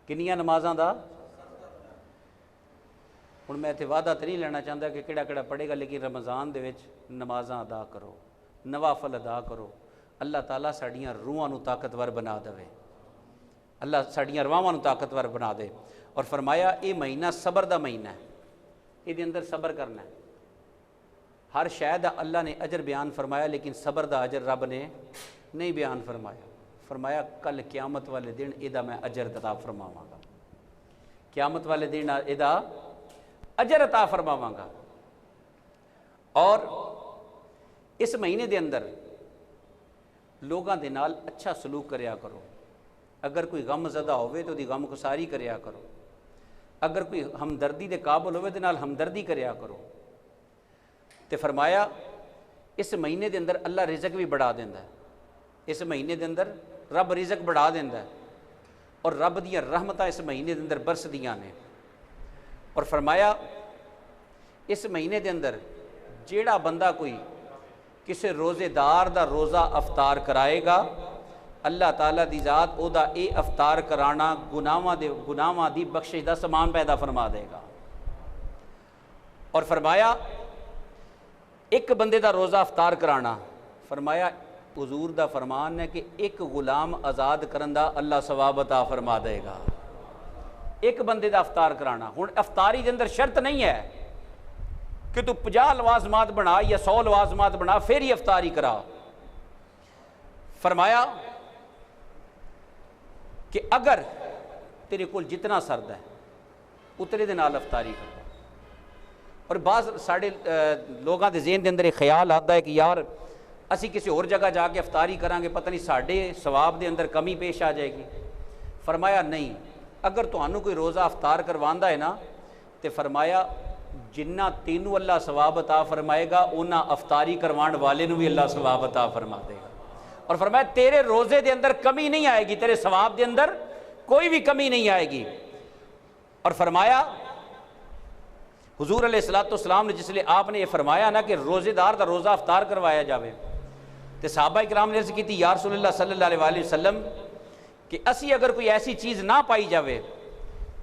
Speaker 2: کنیاں نمازاں دا؟ ہن میں اتنے وعدہ تو نہیں لینا چاہتا کہ کہڑا پڑھے گا, لیکن رمضان دے وچ نمازاں ادا کرو, نوافل ادا کرو. اللہ تعالیٰ ساڈیاں روحاں نو طاقتور بنا دے, اللہ ساڈیاں رواواں نو طاقتور بنا دے. اور فرمایا اے مہینہ صبر دا مہینہ ہے, اے دے اندر صبر کرنا ہے. ہر شے دا اللہ نے اجر بیان فرمایا لیکن صبر دا اجر رب نے نہیں بیان فرمایا. فرمایا کل قیامت والے دن ادا میں اجر عطا فرماواں گا, قیامت والے دن ادا اجر عطا فرماواں گا. اور اس مہینے دے اندر لوگاں دے نال اچھا سلوک کریا کرو. اگر کوئی غم زدہ ہوئے تو دی غم گساری کریا کرو, اگر کوئی ہمدردی دے قابل ہوئے دے نال ہمدردی کریا کرو. تے فرمایا اس مہینے دے اندر اللہ رزق بھی بڑھا دیندا ہے, اس مہینے دے اندر رب رزق بڑھا دیندا ہے, اور رب دیاں رحمتاں اس مہینے دے اندر برسدیاں نے. اور فرمایا اس مہینے دے اندر جیڑا بندہ کوئی کسی روزے دار دا روزہ افطار کرائے گا اللہ تعالیٰ دی ذات او دا اے افطار کرانا گناہاں دی بخشش دا سامان پیدا فرما دے گا. اور فرمایا ایک بندے دا روزہ افطار کرانا, فرمایا حضور دا فرمان ہے کہ ایک غلام آزاد کرن دا اللہ ثواب عطا فرما دے گا. ایک بندے دا افطار کرانا. ہن افطاری دے اندر شرط نہیں ہے کہ تو 50 لوازمات بنا یا 100 لوازمات بنا پھر ہی افطاری کرا. فرمایا کہ اگر تیرے کول جتنا سرد ہے اتنے دے نال افطاری کر. اور بعض ساڑھے لوگاں دے ذہن دے اندر ایک خیال آتا ہے کہ یار اسی کسی اور جگہ جا کے افطاری کریں گے پتہ نہیں ساڑھے ثواب دے اندر کمی پیش آ جائے گی. فرمایا نہیں, اگر تانوں کوئی روزہ افطار کرواندا ہے نا تے فرمایا جنہ تینوں اللہ ثواب عطا فرمائے گا اونا افطاری کروان والے نو بھی اللہ ثواب عطا فرما دے گا۔ اور فرمایا تیرے روزے دے اندر کمی نہیں آئے گی، تیرے ثواب دے اندر کوئی بھی کمی نہیں آئے گی۔ اور فرمایا حضور علیہ السلام نے جس لئے آپ نے یہ فرمایا نا کہ روزے دار دا روزہ افطار کروایا جاوے، تو صحابہ اکرام نے عرض کی تھی یا رسول اللہ صلی اللہ علیہ وسلم کہ اسی اگر کوئی ایسی چیز نہ پائی جاوے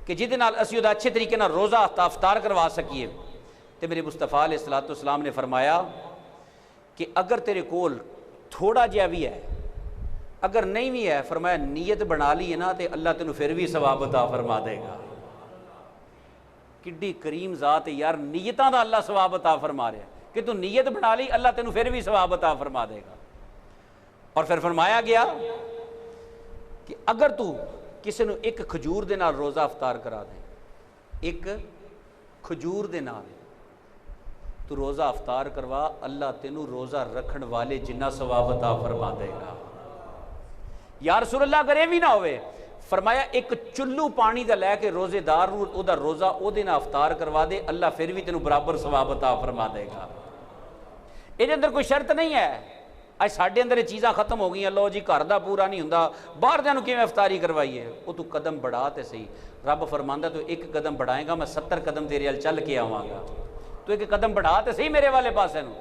Speaker 2: کہ جہدے نال اسی دا اچھے طریقے نال روزہ افطار کروا سکیے، تو میرے مصطفیٰ علیہ السلام نے فرمایا کہ اگر تیرے کول تھوڑا جہا بھی ہے، اگر نہیں بھی ہے، فرمایا نیت بنا لی ہے نا تو اللہ تینوں پھر بھی ثواب عطا فرما دے گا۔ کڈی کریم ذات ہے یار، نیتاں دا اللہ ثواب عطا فرما رہا ہے کہ تو نیت بنا لی، اللہ تینوں پھر بھی ثواب عطا فرما دے گا۔ اور پھر فرمایا گیا کہ اگر تو کسی نے ایک کھجور دے نال روزہ افطار کرا دے، ایک کھجور دے نال تو روزہ افطار کروا، اللہ تینوں روزہ رکھن والے جنہ ثواب عطا فرما دے گا۔ یا رسول اللہ اگر یہ بھی نہ ہوئے، فرمایا ایک چلو پانی دا لے کے روزے دار او دا روزہ او دے نہ افطار کروا دے، اللہ پھر بھی تینوں برابر ثواب عطا فرما دے گا۔ یہ اندر کوئی شرط نہیں ہے۔ اج ساڈے اندر یہ چیزاں ختم ہو گئی، لو جی گھر دا پورا نہیں ہوندا، باہر دیاں نوں کیویں افطاری کروائی ہے؟ وہ تو قدم بڑھا تے صحیح، رب فرماندا تو ایک قدم بڑھائے گا میں 70 قدم تیرے ال چل کے آواں گا، تو ایک قدم بڑھا تے صحیح میرے والے پاسے نوں۔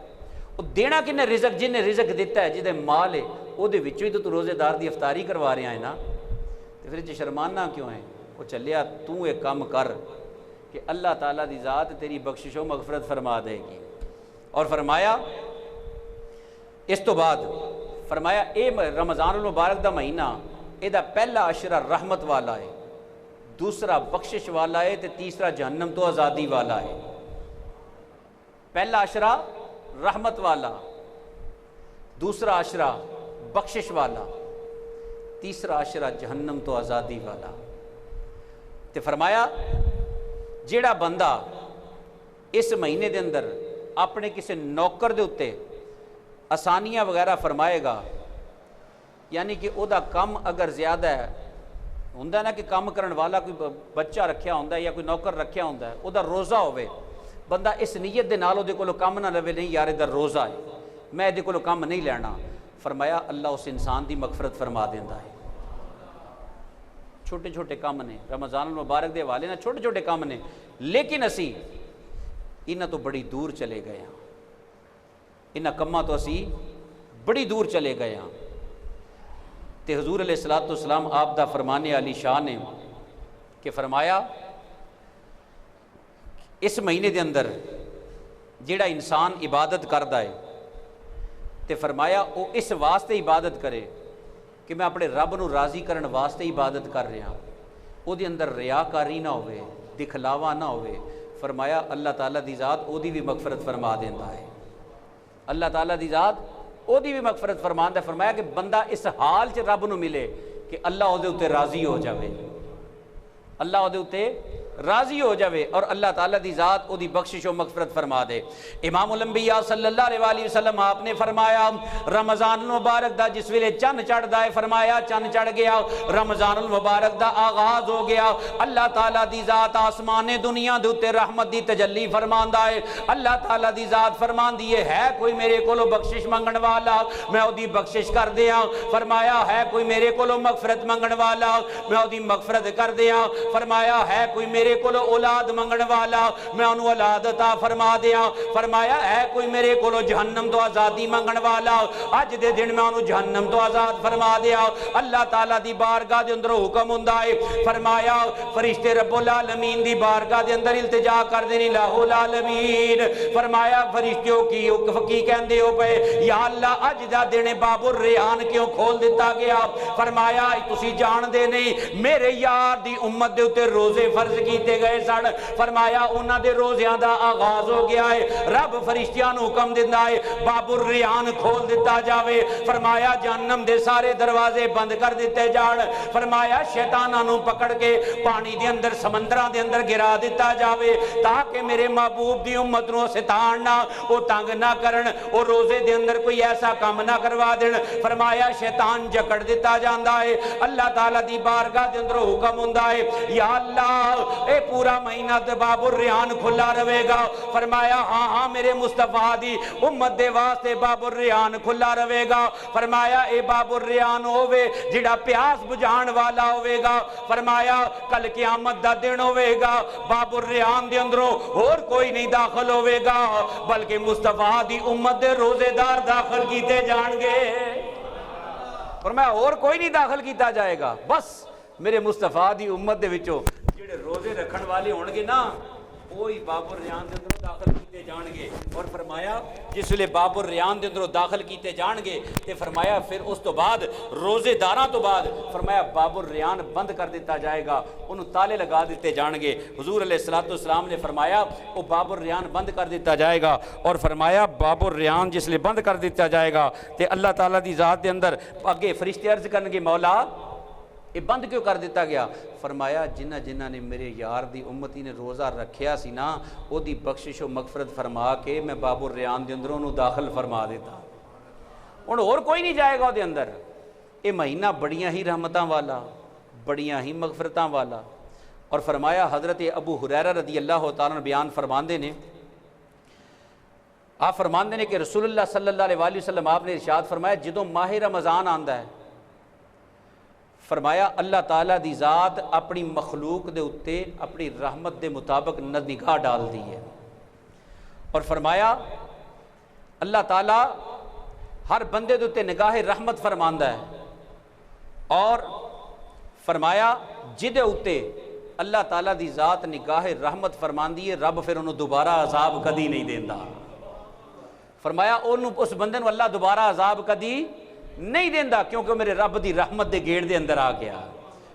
Speaker 2: وہ دینا کنے رزق، جن نے رزق دیتا ہے، جہدے مال ہے وہ دے وچوں ہی تو روزے دار دی افطاری کروا رہا ہے نا، تو پھر شرمانا کیوں ہے؟ وہ چلیا تو ایک کام کر کہ اللہ تعالیٰ دی ذات تیری بخشش و مغفرت فرما دے گی۔ اور فرمایا اس تو بعد فرمایا اے رمضان المبارک دا مہینہ، اے دا پہلا عشرہ رحمت والا ہے، دوسرا بخشش والا ہے، تے تیسرا جہنم تو آزادی والا ہے۔ پہلا عشرہ رحمت والا، دوسرا عشرہ بخشش والا، تیسرا عشرہ جہنم تو آزادی والا۔ تے فرمایا جیڑا بندہ اس مہینے دے اندر اپنے کسی نوکر دے اتے آسانیاں وغیرہ فرمائے گا، یعنی کہ او دا کم اگر زیادہ ہے ہوندہ نا کہ کام کرن والا کوئی بچہ رکھیا ہوندہ ہے یا کوئی نوکر رکھیا ہوندہ ہے، او دا روزہ ہوئے، بندہ اس نیت دے نال او دے کولو کام نہ لوے، نہیں یار ادھر روزہ ہے میں دے کولو کام نہیں لینا، فرمایا اللہ اس انسان دی مغفرت فرما دیندہ ہے۔ چھوٹے چھوٹے کام نے رمضان المبارک دے والے نا، چھوٹے چھوٹے کام نے، لیکن اسی انہاں تو بڑی دور چلے گئے ہیں، انہاں کماں تو اسی بڑی دور چلے گئے ہیں۔ تے حضور علیہ السلام آپ دا فرمانے علی شان نے کہ فرمایا اس مہینے دے اندر جیڑا انسان عبادت کردہ ہے تے فرمایا وہ اس واسطے عبادت کرے کہ میں اپنے رب نو راضی کرن واسطے عبادت کر رہا ہوں، او دے اندر ریاکاری نہ ہوئے، دکھلاوا نہ ہوئے، فرمایا اللہ تعالیٰ دی ذات او دی بھی مغفرت فرما دیندہ ہے، اللہ تعالیٰ دی ذات او دی بھی مغفرت فرما دیندہ ہے۔ فرمایا کہ بندہ اس حال چ رب نو ملے کہ اللہ او دے اتے راضی ہو جاوے، اللہ او دے اتے راضی ہو جاوے اور اللہ تعالیٰ دی ذات او دی بخشش و مغفرت فرما دے۔ امام الانبیاء صلی اللہ علیہ وآلہ وسلم آپ نے فرمایا رمضان المبارک دا جس ویلے چند چڑھ دا ہے، فرمایا چند چڑھ گیا، رمضان المبارک دا آغاز ہو گیا، اللہ تعالیٰ دی ذات آسمان دنیا دے اتے رحمت دی تجلی فرماندا ہے، اللہ تعالیٰ دی ذات فرماندی ہے کوئی میرے کولو بخشش منگن والا میں او دی بخشش کر دیاں، فرمایا ہے کوئی میرے کولو مغفرت منگن والا میں او دی مغفرت کر دیاں، فرمایا ہے کوئی میرے کولو اولاد منگن والا میں انہوں اولاد عطا فرما دیاں، فرمایا ہے کوئی میرے کولو جہنم تو آزادی منگن والا اج دے دن میں انہوں جہنم تو آزاد فرما دیاں۔ اللہ تعالیٰ دی بارگاہ دے اندر حکم ہوندا ہے، فرمایا فرشتے رب العالمین دی بارگاہ دے اندر التجا کر دینی الہ العالمین، فرمایا فرشتیوں کی کہندے ہو پے یا اللہ اج دا دن باب الریان کیوں کھول دیتا گیا، فرمایا تسی جان دے نہیں میرے یار دی امت دے اتے روزے فرض کیتے گئے سن، فرمایا انہاں دے روزیاں دا آغاز ہو گیا ہے، رب فرشتیاں نو حکم دیندا ہے باب الریان کھول دیتا جاوے، فرمایا جہنم دے سارے دروازے بند کر دیتے جان، فرمایا شیطاناں نو پکڑ کے پانی دے اندر سمندراں دے اندر گرا دیتا جاوے تاکہ میرے محبوب دی امت نو ستان نہ او تنگ نہ کرن، او روزے دے اندر کوئی ایسا کام نہ کروا دین، فرمایا شیطان جکڑ دیتا جاندا ہے۔ اللہ تعالیٰ دی بارگاہ دے اندر حکم ہوندا ہے یا اللہ اے پورا مہینہ تے باب الریان کھلا رہے گا؟ فرمایا ہاں ہاں میرے مصطفیٰ دی امت دے واسطے باب الریان کھلا رہے گا۔ فرمایا اے باب الریان ہووے جڑا پیاس بجھان والا ہوئے گا۔ فرمایا کل قیامت دا دن ہوئے گا، باب الریان دے اندروں اور کوئی نہیں داخل ہوئے گا بلکہ مصطفیٰ دی امت دے روزے دار داخل کیتے جان گے۔ فرمایا اور کوئی نہیں داخل کیتا جائے گا، بس میرے مصطفیٰ دی امت دے وچوں جڑے روزے رکھن والے ہون گے نا وہی باب الریان دے اندر داخل کیتے جان گے۔ اور فرمایا جس لئے باب الریان دے اندر داخل کیتے جان گے تے فرمایا پھر اس تو بعد روزے داراں تو بعد فرمایا باب الریان بند کر دیتا جائے گا، انہوں تالے لگا دیتے جان گے۔ حضور علیہ السلام نے فرمایا وہ باب الریان بند کر دیتا جائے گا، اور فرمایا باب الریان جس لئے بند کر دیتا جائے گا تے اللہ تعالیٰ دی ذات دے اندر اگے فرشتے عرض کرنگے مولا یہ بند کیوں کر دیتا گیا؟ فرمایا جنہ جنہ نے میرے یار دی امتی نے روزہ رکھیا سی نا او دی بخشش و مغفرت فرما کے میں باب الریان دے اندروں داخل فرما دیتا، ان اور کوئی نہیں جائے گا دے اندر۔ اے مہینہ بڑیاں ہی رحمتاں والا، بڑیاں ہی مغفرتاں والا۔ اور فرمایا حضرت ابو ہریرہ رضی اللہ تعالیٰ بیان فرماندے نے، آپ فرماندے نے کہ رسول اللہ صلی اللہ علیہ وسلم آپ نے ارشاد فرمایا جدوں ماہ رمضان آندا ہے فرمایا اللہ تعالیٰ دی ذات اپنی مخلوق دے اتے اپنی رحمت دے مطابق نگاہ ڈال دی ہے، اور فرمایا اللہ تعالیٰ ہر بندے دے اتے نگاہ رحمت فرماندہ ہے، اور فرمایا جدے اتے اللہ تعالیٰ دی ذات نگاہ رحمت فرماندی ہے رب پھر انہوں دوبارہ عذاب کدی نہیں دیندہ۔ فرمایا اس بندے نو اللہ دوبارہ عذاب کدی نہیں دیندہ کیونکہ میرے رب دی رحمت دے گیڑ دے اندر آ گیا،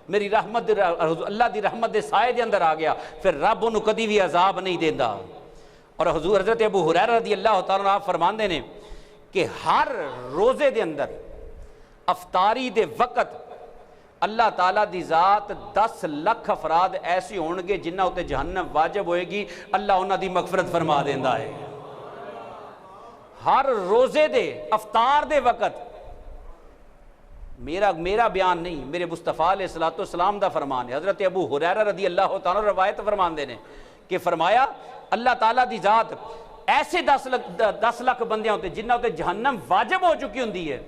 Speaker 2: میری رحمت اللہ دی رحمت دے سائے دے اندر آ گیا، پھر رب انہوں کدی بھی عذاب نہیں دیندہ۔ اور حضور حضرت ابو ہریرہ رضی اللہ تعالیٰ عنہ فرماندے نے کہ ہر روزے دے اندر افطاری دے وقت اللہ تعالیٰ دی ذات 10 لاکھ افراد ایسے ہونگے جنہ ہوتے جہنم واجب ہوئے گی اللہ انہاں دی مغفرت فرما دیندہ ہے۔ ہر روزے دے افطار دے وقت میرا بیان نہیں، میرے مصطفیٰ علیہ السلام دا فرمان ہے۔ حضرت ابو ہریرہ رضی اللہ تعالیٰ روایت فرمان دینے کہ فرمایا اللہ تعالیٰ دی ذات ایسے 10 لاکھ بندیاں ہوتے جنہ ہوتے جہنم واجب ہو چکی ہوندی ہے،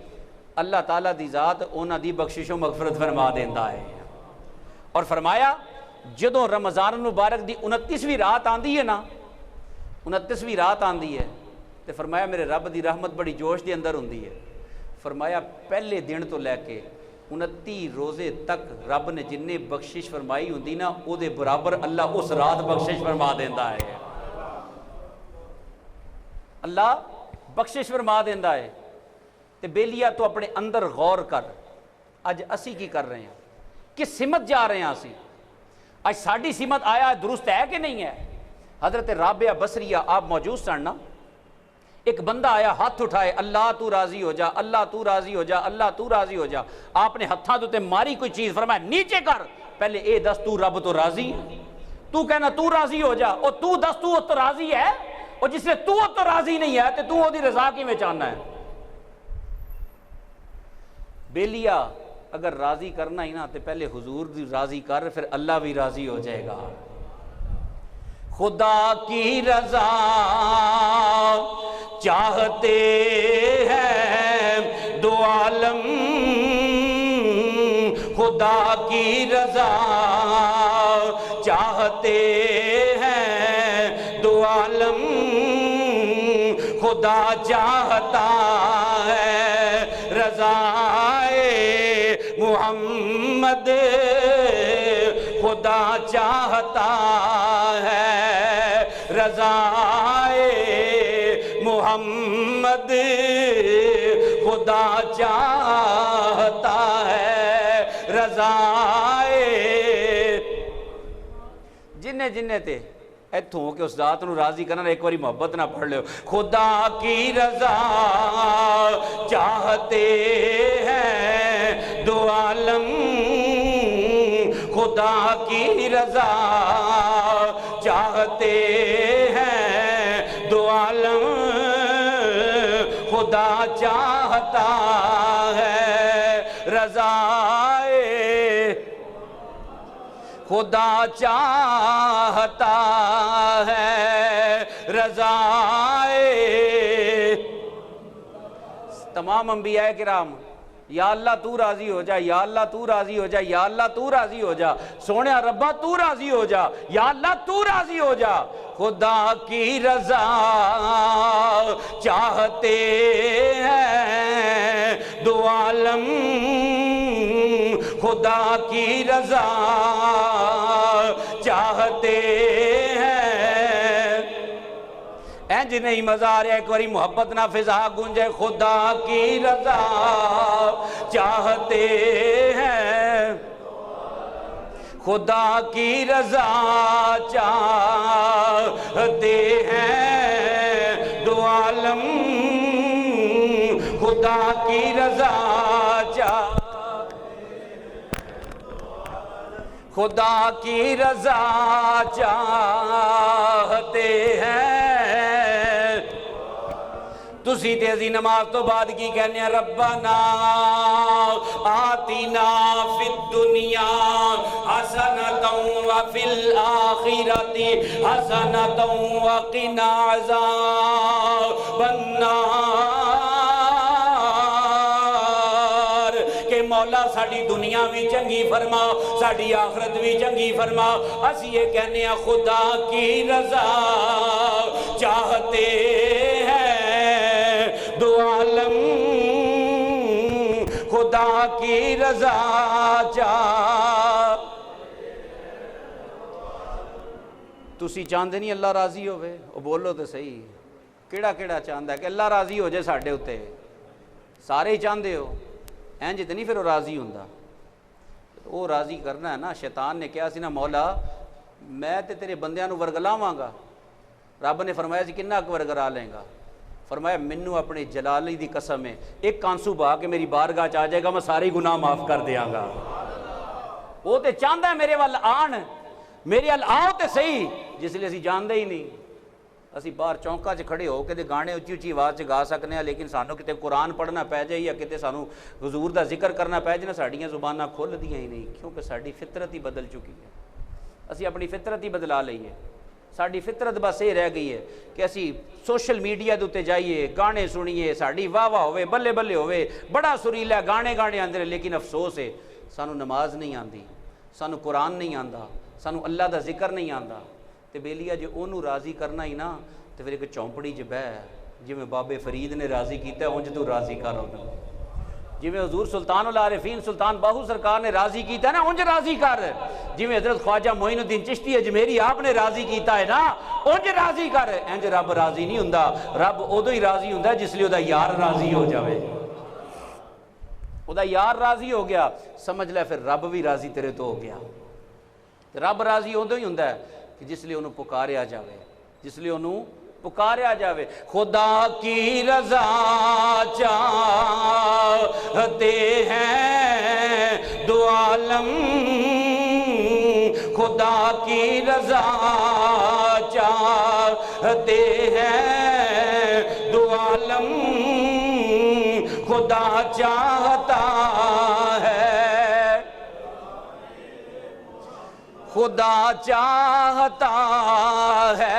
Speaker 2: اللہ تعالیٰ دی ذات انہاں دی بخشش و مغفرت فرما دیندہ ہے۔ اور فرمایا جدوں رمضان المبارک دی 29ویں رات آندی ہے نا، 29ویں رات آندی ہے تو فرمایا میرے رب دی رحمت بڑی جوش دے اندر ہوندی ہے۔ فرمایا پہلے دن تو لے کے 29 روزے تک رب نے جنہیں بخشش فرمائی ہوندی نا او دے برابر اللہ اس رات بخشش فرما دیندہ ہے، اللہ بخشش فرما دیندہ ہے۔ تے بیلیا تو اپنے اندر غور کر، اج اسی کی کر رہے ہیں، کس سمت جا رہے ہیں اسی؟ اج ساڑی سمت آیا درست ہے کہ نہیں ہے؟ حضرت رابعہ بصریہ آپ موجود سننا، ایک بندہ آیا ہاتھ اٹھائے اللہ تو راضی ہو جا، اللہ تو راضی ہو جا، اللہ تو راضی ہو جا۔ آپ نے ہتھاں دوتے ماری کوئی چیز، فرمایا نیچے کر، پہلے اے دس تو رب تو راضی ہے، تو کہنا تو راضی ہو جا، اور تو دس تو راضی ہے، اور جس لئے تو راضی نہیں ہے تو وہ دی رضا کی میں چاہنا ہے۔ بیلیا اگر راضی کرنا ہی نا تو پہلے حضور دی راضی کر، پھر اللہ بھی راضی ہو جائے گا۔ خدا کی رضا چاہتے ہیں دو عالم، خدا کی رضا چاہتے ہیں دو عالم، خدا چاہتا ہے رضائے محمد، خدا چاہتا ہے رضائے محمد، خدا چاہتا ہے رضائے۔ جنہیں جنہیں تے ایتھوں ہو کہ اس ذات نو راضی کرنا، ایک واری محبت نہ پڑھ لے، خدا کی رضا چاہتے ہیں دو عالم، خدا کی رضا چاہتے ہیں دو عالم، خدا چاہتا ہے رضائے، خدا چاہتا ہے رضائے تمام انبیاء کرام، یا اللہ تو راضی ہو جا، یا اللہ تو راضی ہو جا، یا اللہ تو راضی ہو جا، سونے ربا تو راضی ہو جا، یا اللہ تو راضی ہو جا۔ خدا کی رضا چاہتے ہیں دو عالم، خدا کی رضا چاہتے ہیں۔ اینج نہیں مزہ آ رہا، ایک باری محبت نہ فضا گونجے، خدا کی رضا چاہتے ہیں، خدا کی رضا چاہتے ہیں دو عالم، خدا کی رضا خدا کی رضا چاہتے ہیں۔ تسی تیزی نماز تو بعد کی کہنے ہیں، ربنا آتنا فی الدنیا حسنۃ وفی الآخرۃ حسنۃ وقنا عذاب النار۔ کہ مولا ساڑی دنیا بھی چنگی فرما، ساڑی آخرت بھی چنگی فرما۔ اسی یہ کہنے ہیں خدا کی رضا چاہتے ہیں دو عالم، خدا کی رضا تسی چاہندے نہیں اللہ راضی ہوئے؟ وہ بولو تو صحیح، کیڑا کیڑا چاہندہ ہے کہ اللہ راضی ہو جائے ساڑھے ہوتے؟ سارے ہی چاہندے ہو؟ اینج تو نہیں پھر وہ راضی ہوندہ۔ وہ راضی کرنا ہے نا، شیطان نے کیا سی نا، مولا میں تے تیرے بندیاں نو ورگلاواں گا۔ رب نے فرمایا سی کنہ کو ورگلا لیں گا؟ فرمایا منو اپنے جلالی دی قسم ہے، ایک کانسو بہا کے میری بارگاہ چ آ جائے گا، میں ساری گناہ معاف کر دیاں گا۔ وہ تے چاہندہ ہے میرے وال آن، میرے وال آؤ تے صحیح، جس لئے اسی جاندے ہی نہیں۔ اسی باہر چونکا چ کھڑے ہو کے دے گانے اچھی اچھی آواز چ گا سکنے ہیں، لیکن سانو کتے قرآن پڑھنا پہ جائے یا کتے سانو حضور دا ذکر کرنا پہ جائے، ساڑیاں زبانہ کھول دیاں ہی نہیں، کیونکہ ساڑی فطرت ہی بدل چکی ہے۔ اسی اپنی فطرت ہی بدلا لئیے، ساڑی فطرت بس یہ رہ گئی ہے کہ اسی سوشل میڈیا دوتے جائیے، گانے سنیے، ساڑی واہ واہ ہوئے، بلے بلے ہوئے، بڑا سریلا گانے گانے آندے، لیکن افسوس ہے سانو نماز نہیں آندی، سانو قرآن نہیں آندا، سانو اللہ دا ذکر نہیں آندا۔ تے بیلیا جو انہوں راضی کرنا ہی نا، تو پھر ایک چومپڑی جو بہ جی میں بابے فرید نے راضی کیتا ہے، انج تو راضی کر ہونا، جی میں حضور سلطان العارفین سلطان باہو سرکار نے راضی کیتا ہے نا، انج راضی کر، جی میں حضرت خواجہ معین الدین چشتی اجمیری آپ نے راضی کیتا ہے نا، انج راضی کر۔ انج رب راضی نہیں ہوندا، رب ادو ہی راضی ہوندا جس لیے دا یار راضی ہو جاوے۔ دا یار راضی ہو گیا، سمجھ لے پھر رب بھی راضی تیرے تو ہو گیا۔ رب راضی ادو ہی ہوندا ہے کہ جس لیے انہوں پکاریا جاوے، جس لیے انہوں پکاریا جاوے۔ خدا کی رضا چاہتے ہیں دو عالم، خدا کی رضا چاہتے ہیں دو عالم، خدا چاہتا ہے، خدا چاہتا ہے۔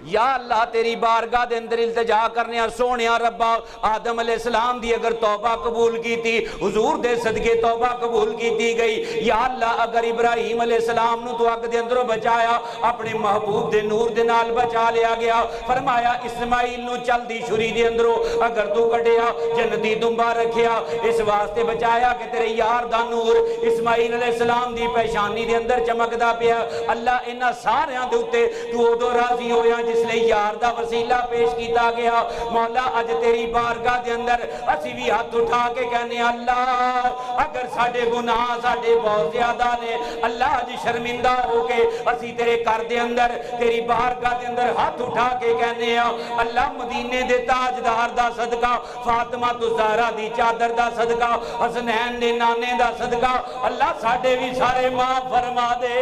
Speaker 2: یا اللہ تیری بارگاہ دے اندر التجا کرنے ہیں، سونے ربا آدم علیہ السلام دی اگر توبہ قبول کی تھی، حضور دے صدقے توبہ قبول کی تھی گئی۔ یا اللہ اگر ابراہیم علیہ السلام نو تو اگ دے اندروں بچایا، اپنے محبوب دے نور دے نال بچا لیا گیا، فرمایا اسماعیل نو چل دی شری دے اندروں اگر تو کٹیا جنتی دنبا رکھیا، اس واسطے بچایا کہ تیرے یار دا نور اسماعیل علیہ السلام دی پیشانی دے اندر چمکدا پیا۔ اللہ انہاں ساریاں دے اوتے تو ادو راضی ہویا جس لئے یار دا وسیلہ پیش کیتا گیا۔ مولا اج تیری بارگاہ دے اندر اسی بھی ہاتھ اٹھا کے کہنے اللہ اگر ساڑے گناہ ساڑے بہت زیادہ نے، اللہ اج شرمندہ ہو کے اسی تیرے کر دے اندر تیری بارگاہ دے اندر ہاتھ اٹھا کے کہنے اللہ مدینے دے تاجدار دا صدقہ، فاطمہ تو زہرا دی چادر دا صدقہ، حسنین دے نانے دا صدقہ، اللہ ساڑے بھی سارے معاف فرما دے۔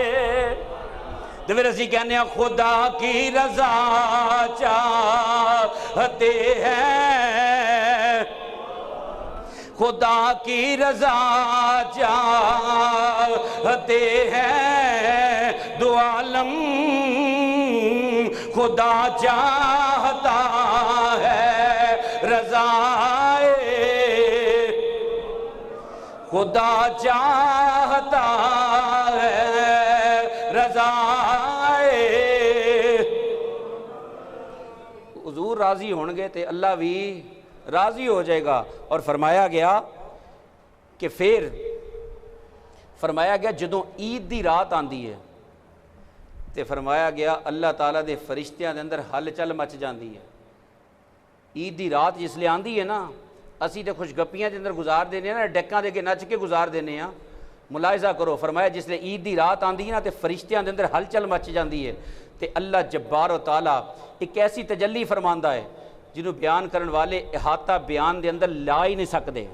Speaker 2: تو پھر اسی کہنے ہیں خدا کی رضا چاہتے ہیں، خدا کی رضا چاہتے ہیں دو عالم، خدا چاہتا ہے رضائے، خدا چاہتا ہے رضائے۔ حضور راضی ہون گے تے اللہ بھی راضی ہو جائے گا۔ اور فرمایا گیا کہ پھر فرمایا گیا جدوں عید دی رات آندی ہے تے فرمایا گیا اللہ تعالیٰ دے فرشتیاں دے اندر ہلچل مچ جاندی ہے۔ عید دی رات جس لئے آندی ہے نا، اسی تے خوش گپیاں دے اندر گزار دینے ہیں نا، ڈیکاں دے کے نچ کے گزار دینے ہیں۔ ملاحظہ کرو، فرمایا جس لئے عید دی رات آندی ہے نا تے فرشتیاں دے اندر ہلچل مچ جاندی ہے تے اللہ جبار و تعالیٰ ایک ایسی تجلی فرماندا ہے جنہوں بیان کرن والے احاطہ بیان دے اندر لا ہی نہیں سکدے،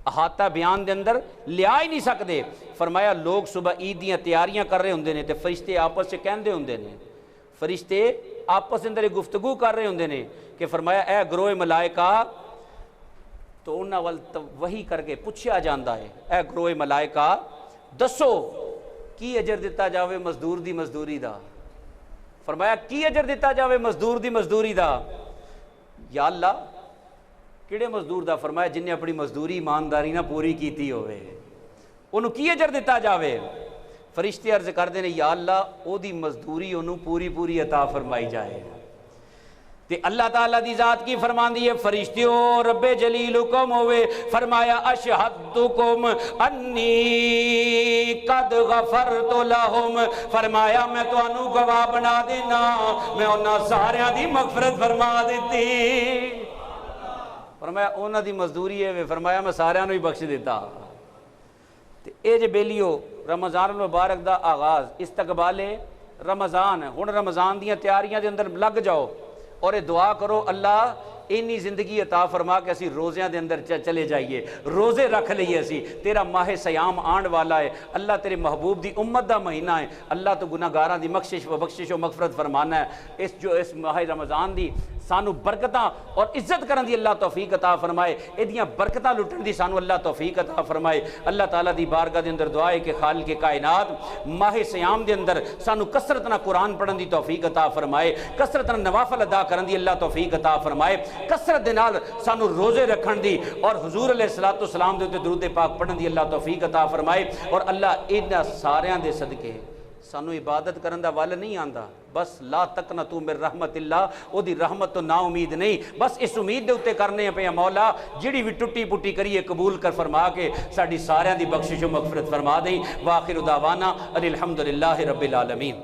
Speaker 2: احاطہ بیان دے اندر لیا ہی نہیں سکدے۔ فرمایا لوگ صبح عید دیاں تیاریاں کر رہے ہوندے نے تے فرشتے آپس سے کہندے ہوندے نے، فرشتے آپس اندر ایک گفتگو کر رہے ہوندے نے کہ فرمایا اے گروہ ملائکہ، تو انہاں ول وحی کر کے پوچھیا جاندا ہے، اے گروہ ملائکہ دسو کی اجر دیتا جاوے مزدور دی مزدوری دا؟ فرمایا کی اجر دیتا جاوے مزدور دی مزدوری دا؟ یا اللہ کیڑے مزدور دا؟ فرمایا جن نے اپنی مزدوری ایمانداری نہ پوری کیتی ہوئے، انہوں کی اجر دیتا جاوے؟ فرشتے عرض کر دینے یا اللہ او دی مزدوری انہوں پوری پوری عطا فرمائی جائے۔ تے اللہ تعالیٰ دی ذات کی فرمان دی ہے فرشتیوں رب جلیل حکم ہوئے، فرمایا اشہدتکم انی قد غفرت لہم، فرمایا میں تو انہوں گواہ بنا دینا میں انہاں ساریاں دی مغفرت فرما دیتی۔ فرمایا انہاں دی مزدوری ہے، فرمایا میں ساریاں نو ہی بخش دیتا۔ تے اے جے بیلیو رمضان المبارک دا آغاز استقبال رمضان ہے، ہن رمضان دیاں تیاریاں دے اندر لگ جاؤ اور دعا کرو اللہ اینی زندگی عطا فرما کے اسی روزیاں دے اندر چلے جائیے، روزے رکھ لئیے اسی، تیرا ماہ سیام آن والا ہے، اللہ تیرے محبوب دی امت دا مہینہ ہے، اللہ تو گناہگاراں دی بخشش و مغفرت فرمانا ہے۔ اس ماہ رمضان دی سانو برکتاں اور عزت کرن دی اللہ توفیق عطا فرمائے، ایدیاں برکتاں لٹن دی سانو اللہ توفیق عطا فرمائے۔ اللہ تعالیٰ دی بارگاہ دے اندر دعا ہے کہ خالق کائنات ماہ سیام دے اندر سانو کثرت نہ قرآن پڑھن دی توفیق عطا فرمائے، کثرت نہ نوافل ادا کرن دی اللہ توفیق عطا فرمائے، کثرت دے نال سانو روزے رکھن دی اور حضور علیہ السلام دے درود پاک پڑھن دی اللہ توفیق عطا فرمائے۔ اور اللہ انہاں ساریاں دے صدقے سانو عبادت کرن دا ول نہیں آندا، بس لا تقنطوا من رحمت اللہ، او دی رحمت تو نا امید نہیں، بس اس امید دے اتے کرنے ہیں پہ مولا جڑی بھی ٹوٹی پوٹی کریے قبول کر فرما کے ساڈی ساریاں دی بخشش و مغفرت فرما دیں۔ وآخر دعوانا ان الحمدللہ رب العالمین۔